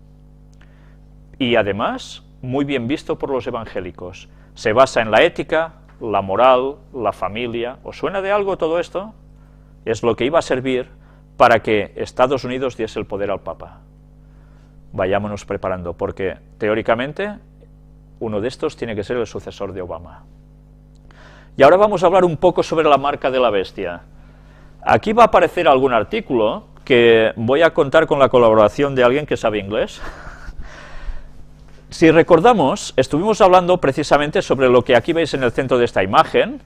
Y además, muy bien visto por los evangélicos. Se basa en la ética, la moral, la familia. ¿Os suena de algo todo esto? Es lo que iba a servir para que Estados Unidos diese el poder al Papa. Vayámonos preparando, porque teóricamente uno de estos tiene que ser el sucesor de Obama. Y ahora vamos a hablar un poco sobre la marca de la bestia. Aquí va a aparecer algún artículo que voy a contar con la colaboración de alguien que sabe inglés. Si recordamos, estuvimos hablando precisamente sobre lo que aquí veis en el centro de esta imagen,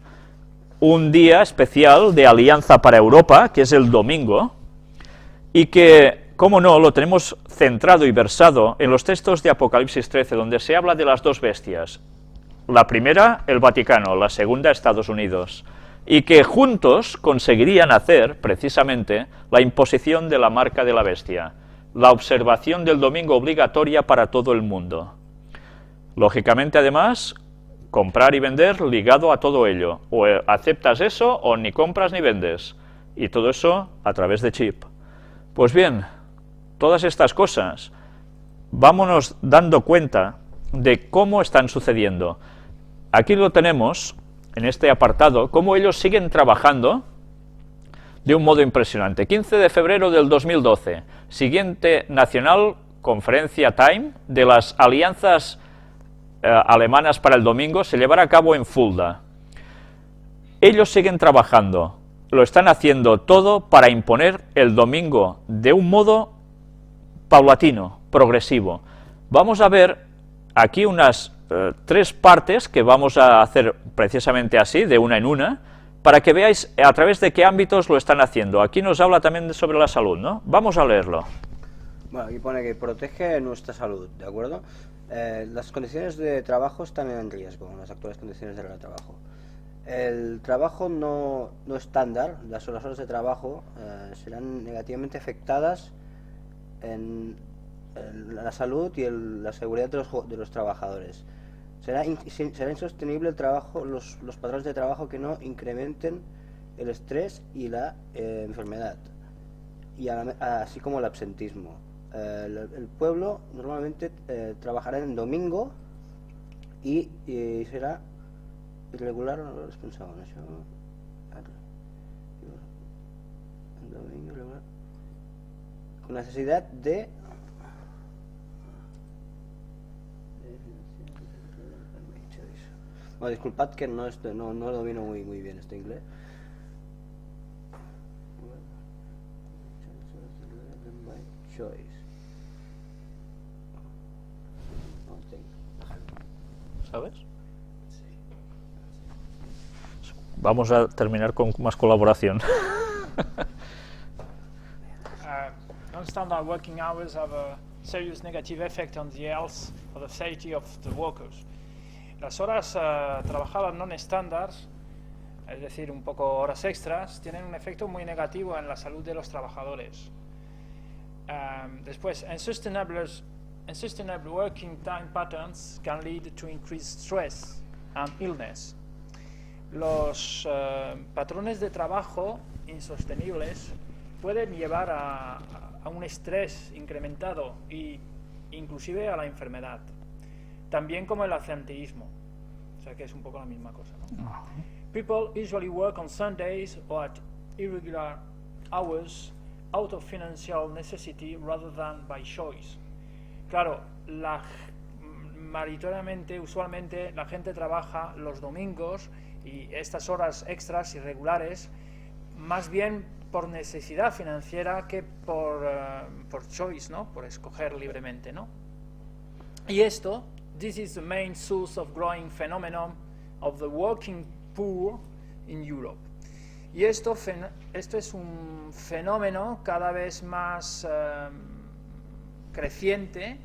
un día especial de Alianza para Europa, que es el domingo, y que, cómo no, lo tenemos centrado y versado en los textos de Apocalipsis 13, donde se habla de las dos bestias. La primera, el Vaticano, la segunda, Estados Unidos, y que juntos conseguirían hacer, precisamente, la imposición de la marca de la bestia, la observación del domingo obligatoria para todo el mundo. Lógicamente, además, comprar y vender ligado a todo ello. O aceptas eso, o ni compras ni vendes. Y todo eso a través de chip. Pues bien, todas estas cosas, vámonos dando cuenta de cómo están sucediendo. Aquí lo tenemos, en este apartado, cómo ellos siguen trabajando de un modo impresionante. 15 de febrero del 2012, siguiente Nacional Conferencia Time de las alianzas alemanas para el domingo, se llevará a cabo en Fulda. Ellos siguen trabajando, lo están haciendo todo para imponer el domingo de un modo paulatino, progresivo. Vamos a ver aquí unas tres partes que vamos a hacer precisamente así, de una en una, para que veáis a través de qué ámbitos lo están haciendo. Aquí nos habla también sobre la salud, ¿no? Vamos a leerlo. Bueno, aquí pone que protege nuestra salud, ¿de acuerdo? Las condiciones de trabajo están en riesgo, en las actuales condiciones del trabajo. El trabajo no estándar, las horas de trabajo, serán negativamente afectadas en la salud y la seguridad de los trabajadores. Será insostenible el trabajo, los patrones de trabajo que no incrementen el estrés y la enfermedad, y así como el absentismo. El pueblo normalmente trabajará en domingo y será irregular, no lo pensaba, ¿no? En domingo irregular, con necesidad de bueno, disculpad que no domino muy bien este inglés. ¿Sabes? Vamos a terminar con más colaboración. Non-standard working hours have a serious negative effect on the health or the safety of the workers. Las horas trabajadas non-standard, es decir, un poco horas extras, tienen un efecto muy negativo en la salud de los trabajadores. Después, unsustainable working time patterns can lead to increased stress and illness. Los patrones de trabajo insostenibles pueden llevar a un estrés incrementado e inclusive a la enfermedad, también como el absenteísmo, o sea que es un poco la misma cosa, ¿no? People usually work on Sundays or at irregular hours out of financial necessity rather than by choice. Claro, mayoritariamente, usualmente, la gente trabaja los domingos y estas horas extras irregulares más bien por necesidad financiera que por choice, ¿no? Por escoger libremente, ¿no? Y this is the main source of growing phenomenon of the working poor in Europe. Y esto es un fenómeno cada vez más creciente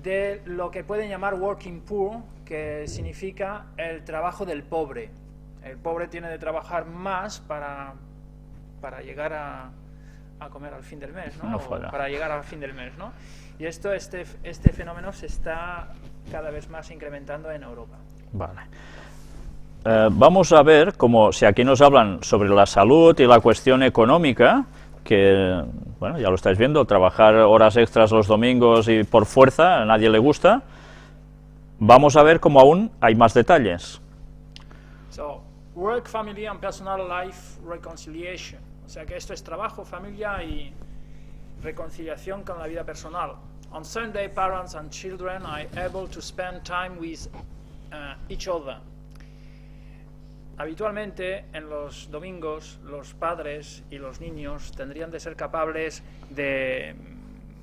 de lo que pueden llamar working poor, que significa el trabajo del pobre. El pobre tiene de trabajar más para llegar a comer al fin del mes, ¿no? Para llegar al fin del mes, ¿no? Y este fenómeno se está cada vez más incrementando en Europa. Vale. Vamos a ver, como si aquí nos hablan sobre la salud y la cuestión económica, que, bueno, ya lo estáis viendo, trabajar horas extras los domingos y por fuerza, a nadie le gusta. Vamos a ver cómo aún hay más detalles. So, work, family and personal life reconciliation. O sea que esto es trabajo, familia y reconciliación con la vida personal. On Sunday, parents and children are able to spend time with each other. Habitualmente, en los domingos, los padres y los niños tendrían de ser capaces de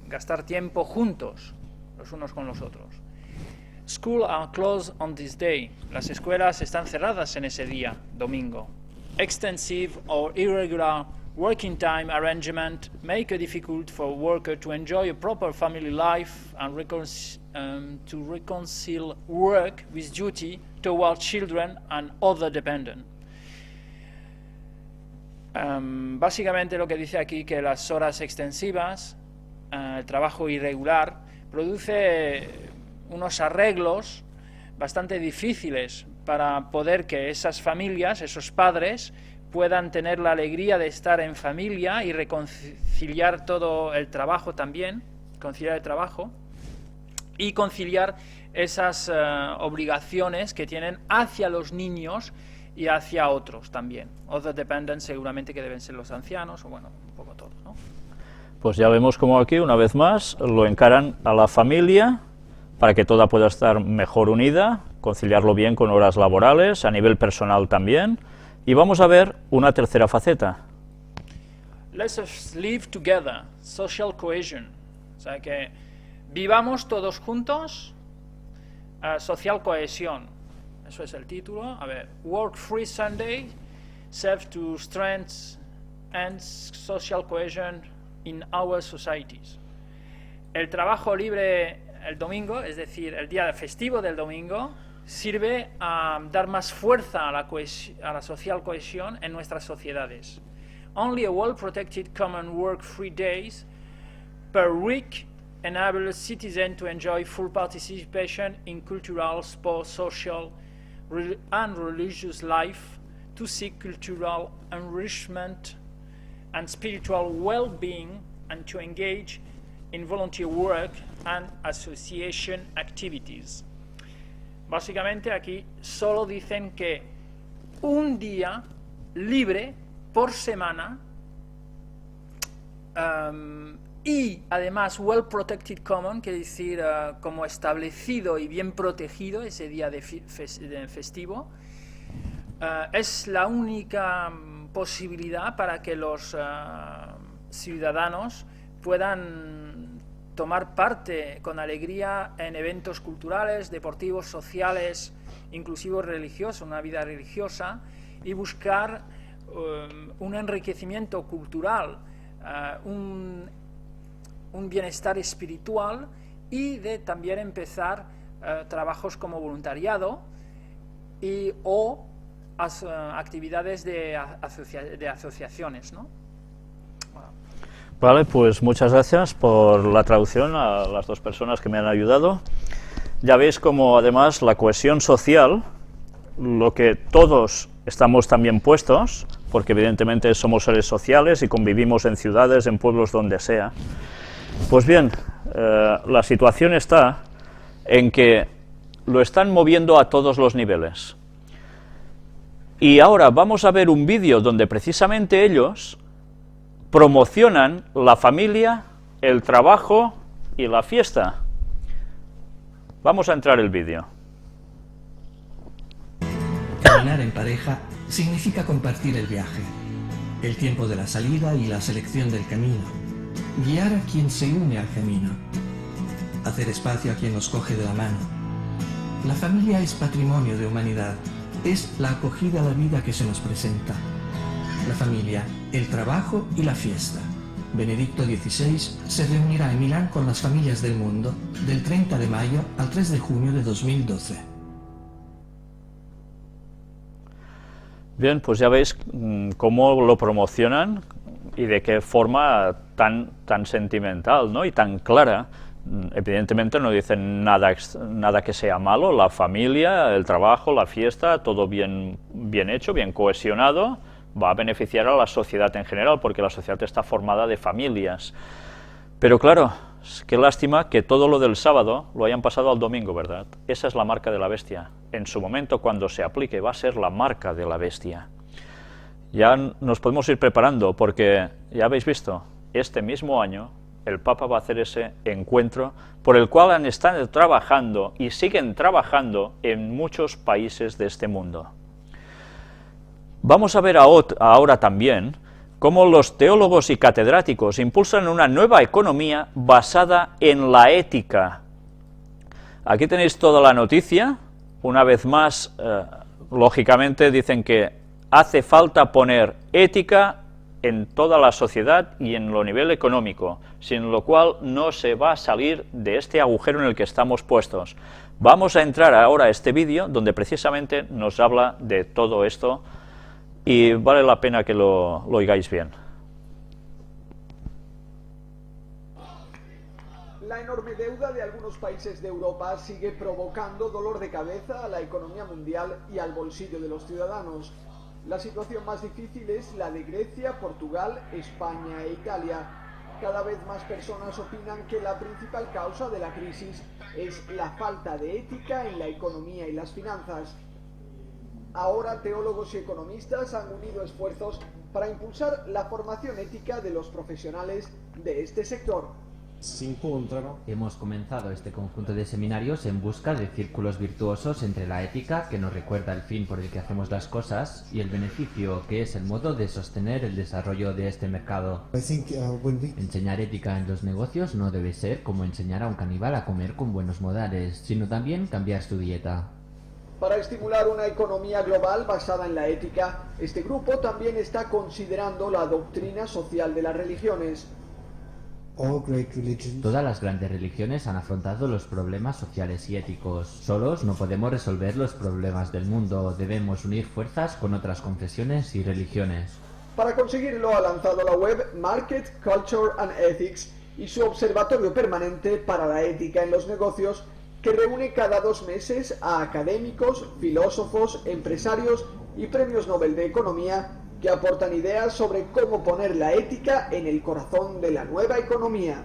gastar tiempo juntos, los unos con los otros. Schools are closed on this day. Las escuelas están cerradas en ese día, domingo. Extensive or irregular working time arrangement make it difficult for a worker to enjoy a proper family life and to reconcile work with duty toward children and other dependents. Básicamente lo que dice aquí que las horas extensivas, el trabajo irregular, produce unos arreglos bastante difíciles para poder que esas familias, esos padres, puedan tener la alegría de estar en familia y reconciliar todo el trabajo también, conciliar el trabajo y conciliar esas obligaciones que tienen hacia los niños y hacia otros también. Other dependents seguramente que deben ser los ancianos, o bueno, un poco todo, ¿no? Pues ya vemos como aquí, una vez más, lo encaran a la familia para que toda pueda estar mejor unida, conciliarlo bien con horas laborales, a nivel personal también. Y vamos a ver una tercera faceta. Let's us live together, social cohesion. O sea que vivamos todos juntos, social cohesión. Eso es el título. A ver, Work Free Sunday serves to strengthen and social cohesion in our societies. El trabajo libre el domingo, es decir, el día festivo del domingo, sirve a dar más fuerza a la social cohesión en nuestras sociedades. Only a well-protected common work-free days per week enable citizens to enjoy full participation in cultural, sports, social, and religious life, to seek cultural enrichment and spiritual well-being, and to engage in volunteer work and association activities. Básicamente aquí solo dicen que un día libre por semana y además well protected common, quiere decir como establecido y bien protegido ese día de festivo, es la única posibilidad para que los ciudadanos puedan tomar parte con alegría en eventos culturales, deportivos, sociales, inclusive religiosos, una vida religiosa, y buscar un enriquecimiento cultural, un bienestar espiritual y de también empezar trabajos como voluntariado y o actividades de asociaciones, ¿no? Vale, pues muchas gracias por la traducción a las dos personas que me han ayudado. Ya veis como además la cohesión social, lo que todos estamos también puestos, porque evidentemente somos seres sociales y convivimos en ciudades, en pueblos, donde sea. Pues bien, la situación está en que lo están moviendo a todos los niveles. Y ahora vamos a ver un vídeo donde precisamente ellos promocionan la familia, el trabajo y la fiesta. Vamos a entrar el vídeo. Caminar en pareja significa compartir el viaje, el tiempo de la salida y la selección del camino, guiar a quien se une al camino, hacer espacio a quien nos coge de la mano. La familia es patrimonio de humanidad, es la acogida a la vida que se nos presenta. La familia, el trabajo y la fiesta. Benedicto XVI se reunirá en Milán con las familias del mundo del 30 de mayo al 3 de junio de 2012. Bien, pues ya veis cómo lo promocionan y de qué forma tan sentimental, ¿no? Y tan clara. Evidentemente no dicen nada que sea malo, la familia, el trabajo, la fiesta, todo bien hecho, bien cohesionado, va a beneficiar a la sociedad en general, porque la sociedad está formada de familias. Pero claro, qué lástima que todo lo del sábado lo hayan pasado al domingo, ¿verdad? Esa es la marca de la bestia. En su momento, cuando se aplique, va a ser la marca de la bestia. Ya nos podemos ir preparando, porque ya habéis visto, este mismo año el Papa va a hacer ese encuentro por el cual han estado trabajando y siguen trabajando en muchos países de este mundo. Vamos a ver ahora también cómo los teólogos y catedráticos impulsan una nueva economía basada en la ética. Aquí tenéis toda la noticia. Una vez más, lógicamente dicen que hace falta poner ética en toda la sociedad y en lo nivel económico, sin lo cual no se va a salir de este agujero en el que estamos puestos. Vamos a entrar ahora a este vídeo donde precisamente nos habla de todo esto y vale la pena que lo oigáis bien. La enorme deuda de algunos países de Europa sigue provocando dolor de cabeza a la economía mundial y al bolsillo de los ciudadanos. La situación más difícil es la de Grecia, Portugal, España e Italia. Cada vez más personas opinan que la principal causa de la crisis es la falta de ética en la economía y las finanzas. Ahora teólogos y economistas han unido esfuerzos para impulsar la formación ética de los profesionales de este sector. Hemos comenzado este conjunto de seminarios en busca de círculos virtuosos entre la ética, que nos recuerda el fin por el que hacemos las cosas, y el beneficio, que es el modo de sostener el desarrollo de este mercado. Enseñar ética en los negocios no debe ser como enseñar a un caníbal a comer con buenos modales, sino también cambiar su dieta. Para estimular una economía global basada en la ética, este grupo también está considerando la doctrina social de las religiones. Todas las grandes religiones han afrontado los problemas sociales y éticos. Solos no podemos resolver los problemas del mundo, debemos unir fuerzas con otras confesiones y religiones. Para conseguirlo ha lanzado la web Market, Culture and Ethics y su observatorio permanente para la ética en los negocios, que reúne cada 2 meses a académicos, filósofos, empresarios y premios Nobel de Economía que aportan ideas sobre cómo poner la ética en el corazón de la nueva economía.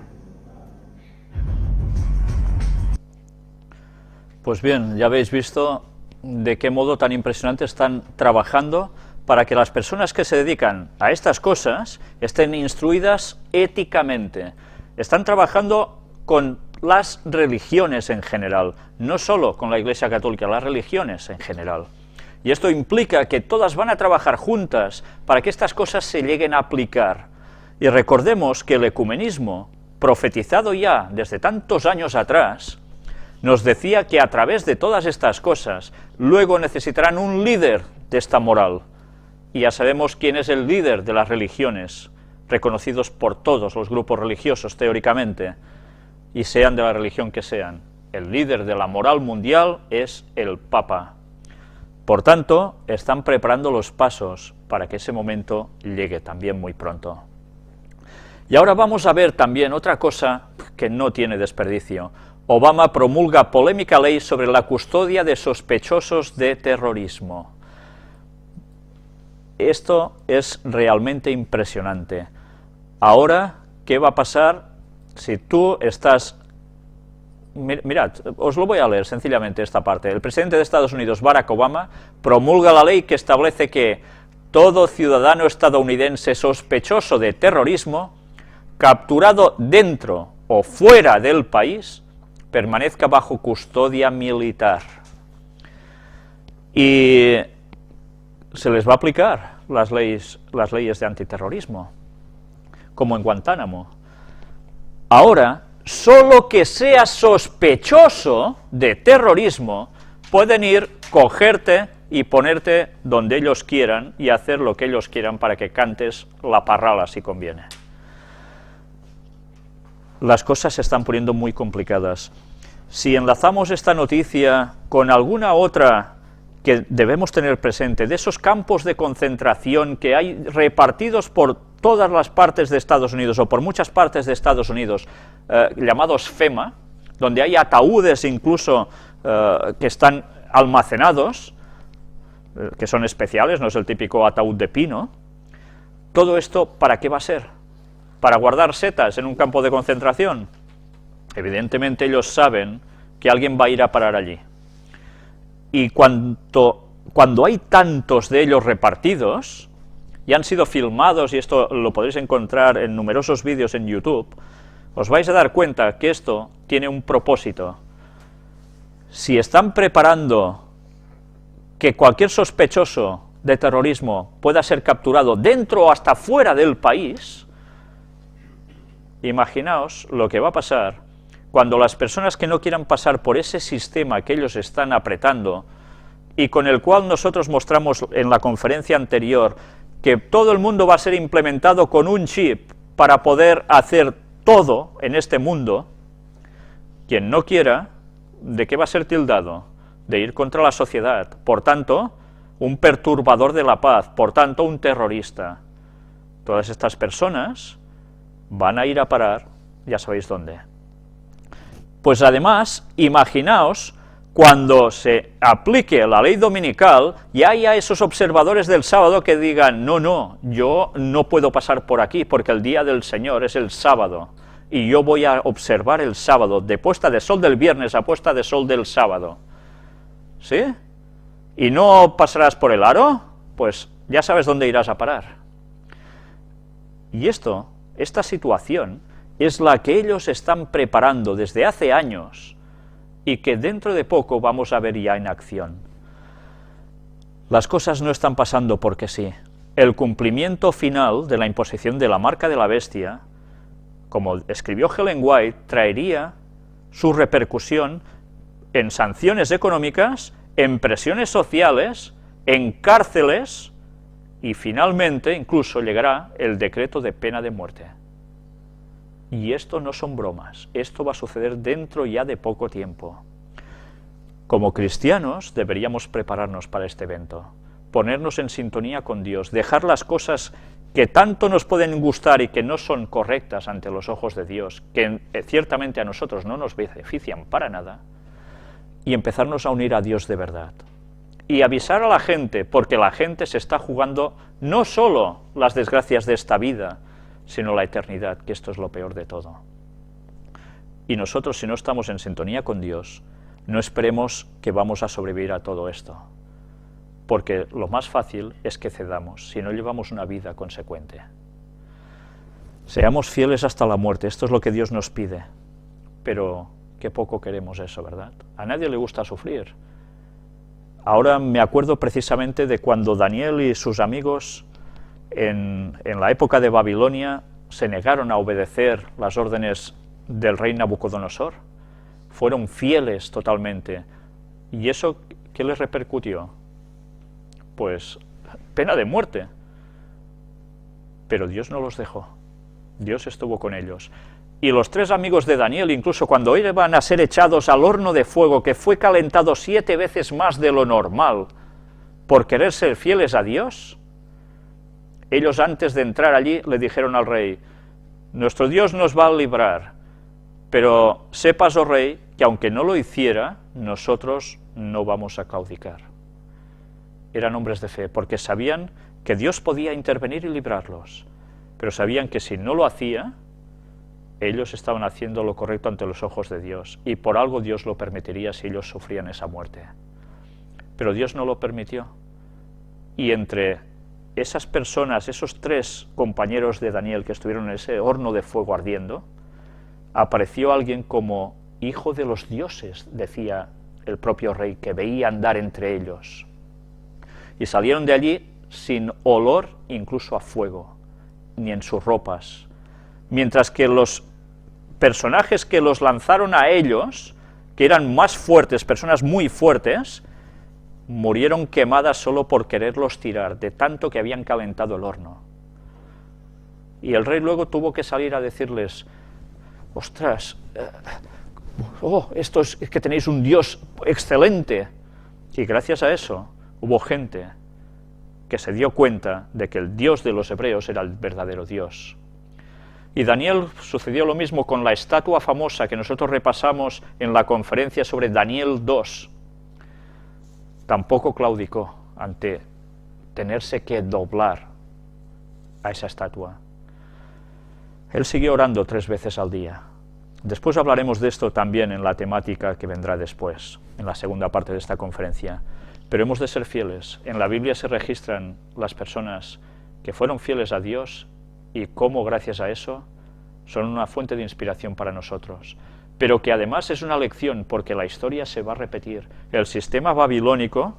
Pues bien, ya habéis visto de qué modo tan impresionante están trabajando para que las personas que se dedican a estas cosas estén instruidas éticamente. Están trabajando con las religiones en general, no solo con la Iglesia Católica, las religiones en general. Y esto implica que todas van a trabajar juntas para que estas cosas se lleguen a aplicar. Y recordemos que el ecumenismo, profetizado ya desde tantos años atrás, nos decía que a través de todas estas cosas, luego necesitarán un líder de esta moral. Y ya sabemos quién es el líder de las religiones, reconocidos por todos los grupos religiosos teóricamente, y sean de la religión que sean. El líder de la moral mundial es el Papa. Por tanto, están preparando los pasos para que ese momento llegue también muy pronto. Y ahora vamos a ver también otra cosa que no tiene desperdicio. Obama promulga polémica ley sobre la custodia de sospechosos de terrorismo. Esto es realmente impresionante. Ahora, ¿qué va a pasar si tú estás... Mirad, os lo voy a leer sencillamente esta parte. El presidente de Estados Unidos, Barack Obama, promulga la ley que establece que todo ciudadano estadounidense sospechoso de terrorismo, capturado dentro o fuera del país, permanezca bajo custodia militar. Y se les va a aplicar las leyes de antiterrorismo, como en Guantánamo. Ahora, solo que seas sospechoso de terrorismo, pueden ir, cogerte y ponerte donde ellos quieran y hacer lo que ellos quieran para que cantes la parrala si conviene. Las cosas se están poniendo muy complicadas. Si enlazamos esta noticia con alguna otra que debemos tener presente, de esos campos de concentración que hay repartidos por todas las partes de Estados Unidos, o por muchas partes de Estados Unidos, llamados FEMA, donde hay ataúdes incluso que están almacenados, que son especiales, no es el típico ataúd de pino. Todo esto, ¿para qué va a ser? ¿Para guardar setas en un campo de concentración? Evidentemente ellos saben que alguien va a ir a parar allí. Y cuando hay tantos de ellos repartidos, y han sido filmados, y esto lo podéis encontrar en numerosos vídeos en YouTube, os vais a dar cuenta que esto tiene un propósito. Si están preparando que cualquier sospechoso de terrorismo pueda ser capturado dentro o hasta fuera del país, imaginaos lo que va a pasar cuando las personas que no quieran pasar por ese sistema que ellos están apretando y con el cual nosotros mostramos en la conferencia anterior que todo el mundo va a ser implementado con un chip para poder hacer todo en este mundo, quien no quiera, ¿de qué va a ser tildado? De ir contra la sociedad, por tanto, un perturbador de la paz, por tanto, un terrorista. Todas estas personas van a ir a parar, ya sabéis dónde. Pues además, imaginaos cuando se aplique la ley dominical y haya esos observadores del sábado que digan, no, yo no puedo pasar por aquí porque el día del Señor es el sábado y yo voy a observar el sábado, de puesta de sol del viernes a puesta de sol del sábado. ¿Sí? ¿Y no pasarás por el aro? Pues ya sabes dónde irás a parar. Y esta situación es la que ellos están preparando desde hace años y que dentro de poco vamos a ver ya en acción. Las cosas no están pasando porque sí. El cumplimiento final de la imposición de la marca de la bestia, como escribió Ellen White, traería su repercusión en sanciones económicas, en presiones sociales, en cárceles y finalmente incluso llegará el decreto de pena de muerte. Y esto no son bromas, esto va a suceder dentro ya de poco tiempo. Como cristianos deberíamos prepararnos para este evento, ponernos en sintonía con Dios, dejar las cosas que tanto nos pueden gustar y que no son correctas ante los ojos de Dios, que ciertamente a nosotros no nos benefician para nada, y empezarnos a unir a Dios de verdad. Y avisar a la gente, porque la gente se está jugando no solo las desgracias de esta vida, sino la eternidad, que esto es lo peor de todo. Y nosotros, si no estamos en sintonía con Dios, no esperemos que vamos a sobrevivir a todo esto, porque lo más fácil es que cedamos, si no llevamos una vida consecuente. Seamos fieles hasta la muerte, esto es lo que Dios nos pide, pero qué poco queremos eso, ¿verdad? A nadie le gusta sufrir. Ahora me acuerdo precisamente de cuando Daniel y sus amigos en la época de Babilonia se negaron a obedecer las órdenes del rey Nabucodonosor, fueron fieles totalmente, y eso, ¿qué les repercutió? Pues pena de muerte, pero Dios no los dejó, Dios estuvo con ellos. Y los 3 amigos de Daniel, incluso cuando iban a ser echados al horno de fuego, que fue calentado 7 veces más de lo normal, por querer ser fieles a Dios, ellos antes de entrar allí le dijeron al rey, nuestro Dios nos va a librar, pero sepas, oh rey, que aunque no lo hiciera, nosotros no vamos a claudicar. Eran hombres de fe, porque sabían que Dios podía intervenir y librarlos, pero sabían que si no lo hacía, ellos estaban haciendo lo correcto ante los ojos de Dios, y por algo Dios lo permitiría si ellos sufrían esa muerte. Pero Dios no lo permitió, y entre esas personas, esos 3 compañeros de Daniel que estuvieron en ese horno de fuego ardiendo, apareció alguien como hijo de los dioses, decía el propio rey, que veía andar entre ellos. Y salieron de allí sin olor incluso a fuego, ni en sus ropas. Mientras que los personajes que los lanzaron a ellos, que eran más fuertes, personas muy fuertes, murieron quemadas solo por quererlos tirar, de tanto que habían calentado el horno. Y el rey luego tuvo que salir a decirles, ostras, esto es que tenéis un Dios excelente. Y gracias a eso hubo gente que se dio cuenta de que el Dios de los hebreos era el verdadero Dios. Y Daniel sucedió lo mismo con la estatua famosa que nosotros repasamos en la conferencia sobre Daniel 2. Tampoco claudicó ante tenerse que doblar a esa estatua. Él siguió orando 3 veces al día. Después hablaremos de esto también en la temática que vendrá después, en la segunda parte de esta conferencia. Pero hemos de ser fieles. En la Biblia se registran las personas que fueron fieles a Dios y cómo gracias a eso son una fuente de inspiración para nosotros. Pero que además es una lección porque la historia se va a repetir. El sistema babilónico,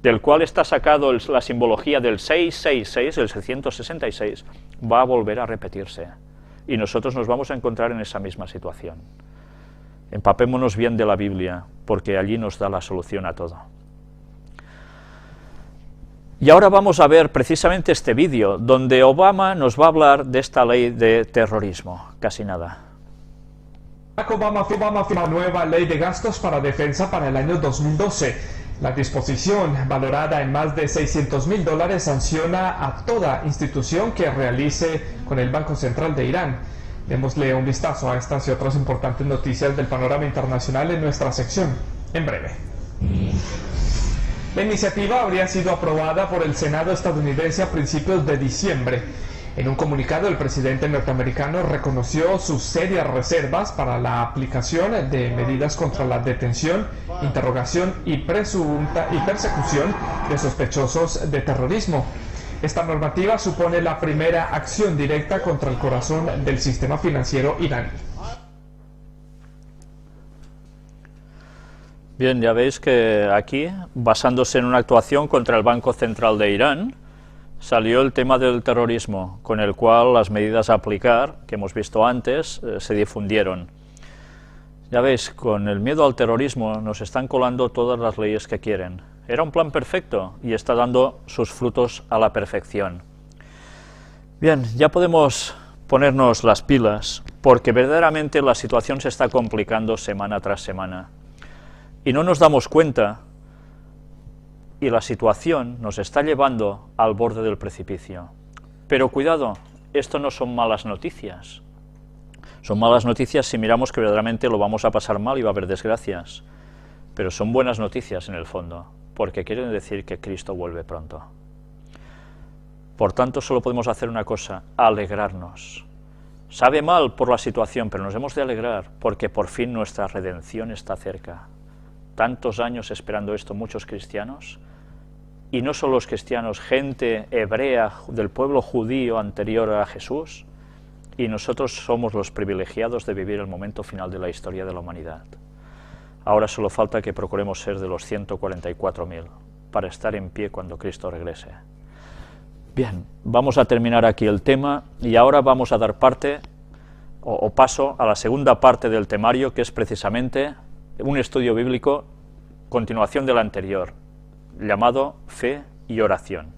del cual está sacado la simbología del 666, el 666, va a volver a repetirse. Y nosotros nos vamos a encontrar en esa misma situación. Empapémonos bien de la Biblia, porque allí nos da la solución a todo. Y ahora vamos a ver precisamente este vídeo, donde Obama nos va a hablar de esta ley de terrorismo. Casi nada. Barack Obama firma nueva ley de gastos para defensa para el año 2012. La disposición, valorada en más de $600.000, sanciona a toda institución que realice con el Banco Central de Irán. Démosle un vistazo a estas y otras importantes noticias del panorama internacional en nuestra sección, en breve. La iniciativa habría sido aprobada por el Senado estadounidense a principios de diciembre. En un comunicado, el presidente norteamericano reconoció sus serias reservas para la aplicación de medidas contra la detención, interrogación y persecución de sospechosos de terrorismo. Esta normativa supone la primera acción directa contra el corazón del sistema financiero iraní. Bien, ya veis que aquí, basándose en una actuación contra el Banco Central de Irán, salió el tema del terrorismo, con el cual las medidas a aplicar, que hemos visto antes, se difundieron. Ya veis, con el miedo al terrorismo nos están colando todas las leyes que quieren. Era un plan perfecto y está dando sus frutos a la perfección. Bien, ya podemos ponernos las pilas, porque verdaderamente la situación se está complicando semana tras semana. Y no nos damos cuenta, y la situación nos está llevando al borde del precipicio. Pero cuidado, esto no son malas noticias. Son malas noticias si miramos que verdaderamente lo vamos a pasar mal y va a haber desgracias. Pero son buenas noticias en el fondo, porque quieren decir que Cristo vuelve pronto. Por tanto, solo podemos hacer una cosa, alegrarnos. Sabe mal por la situación, pero nos hemos de alegrar, porque por fin nuestra redención está cerca. Tantos años esperando esto muchos cristianos, y no solo los cristianos, gente hebrea del pueblo judío anterior a Jesús, y nosotros somos los privilegiados de vivir el momento final de la historia de la humanidad. Ahora solo falta que procuremos ser de los 144.000, para estar en pie cuando Cristo regrese. Bien, vamos a terminar aquí el tema, y ahora vamos a dar parte, o paso, a la segunda parte del temario, que es precisamente un estudio bíblico, continuación del anterior, llamado Fe y Oración.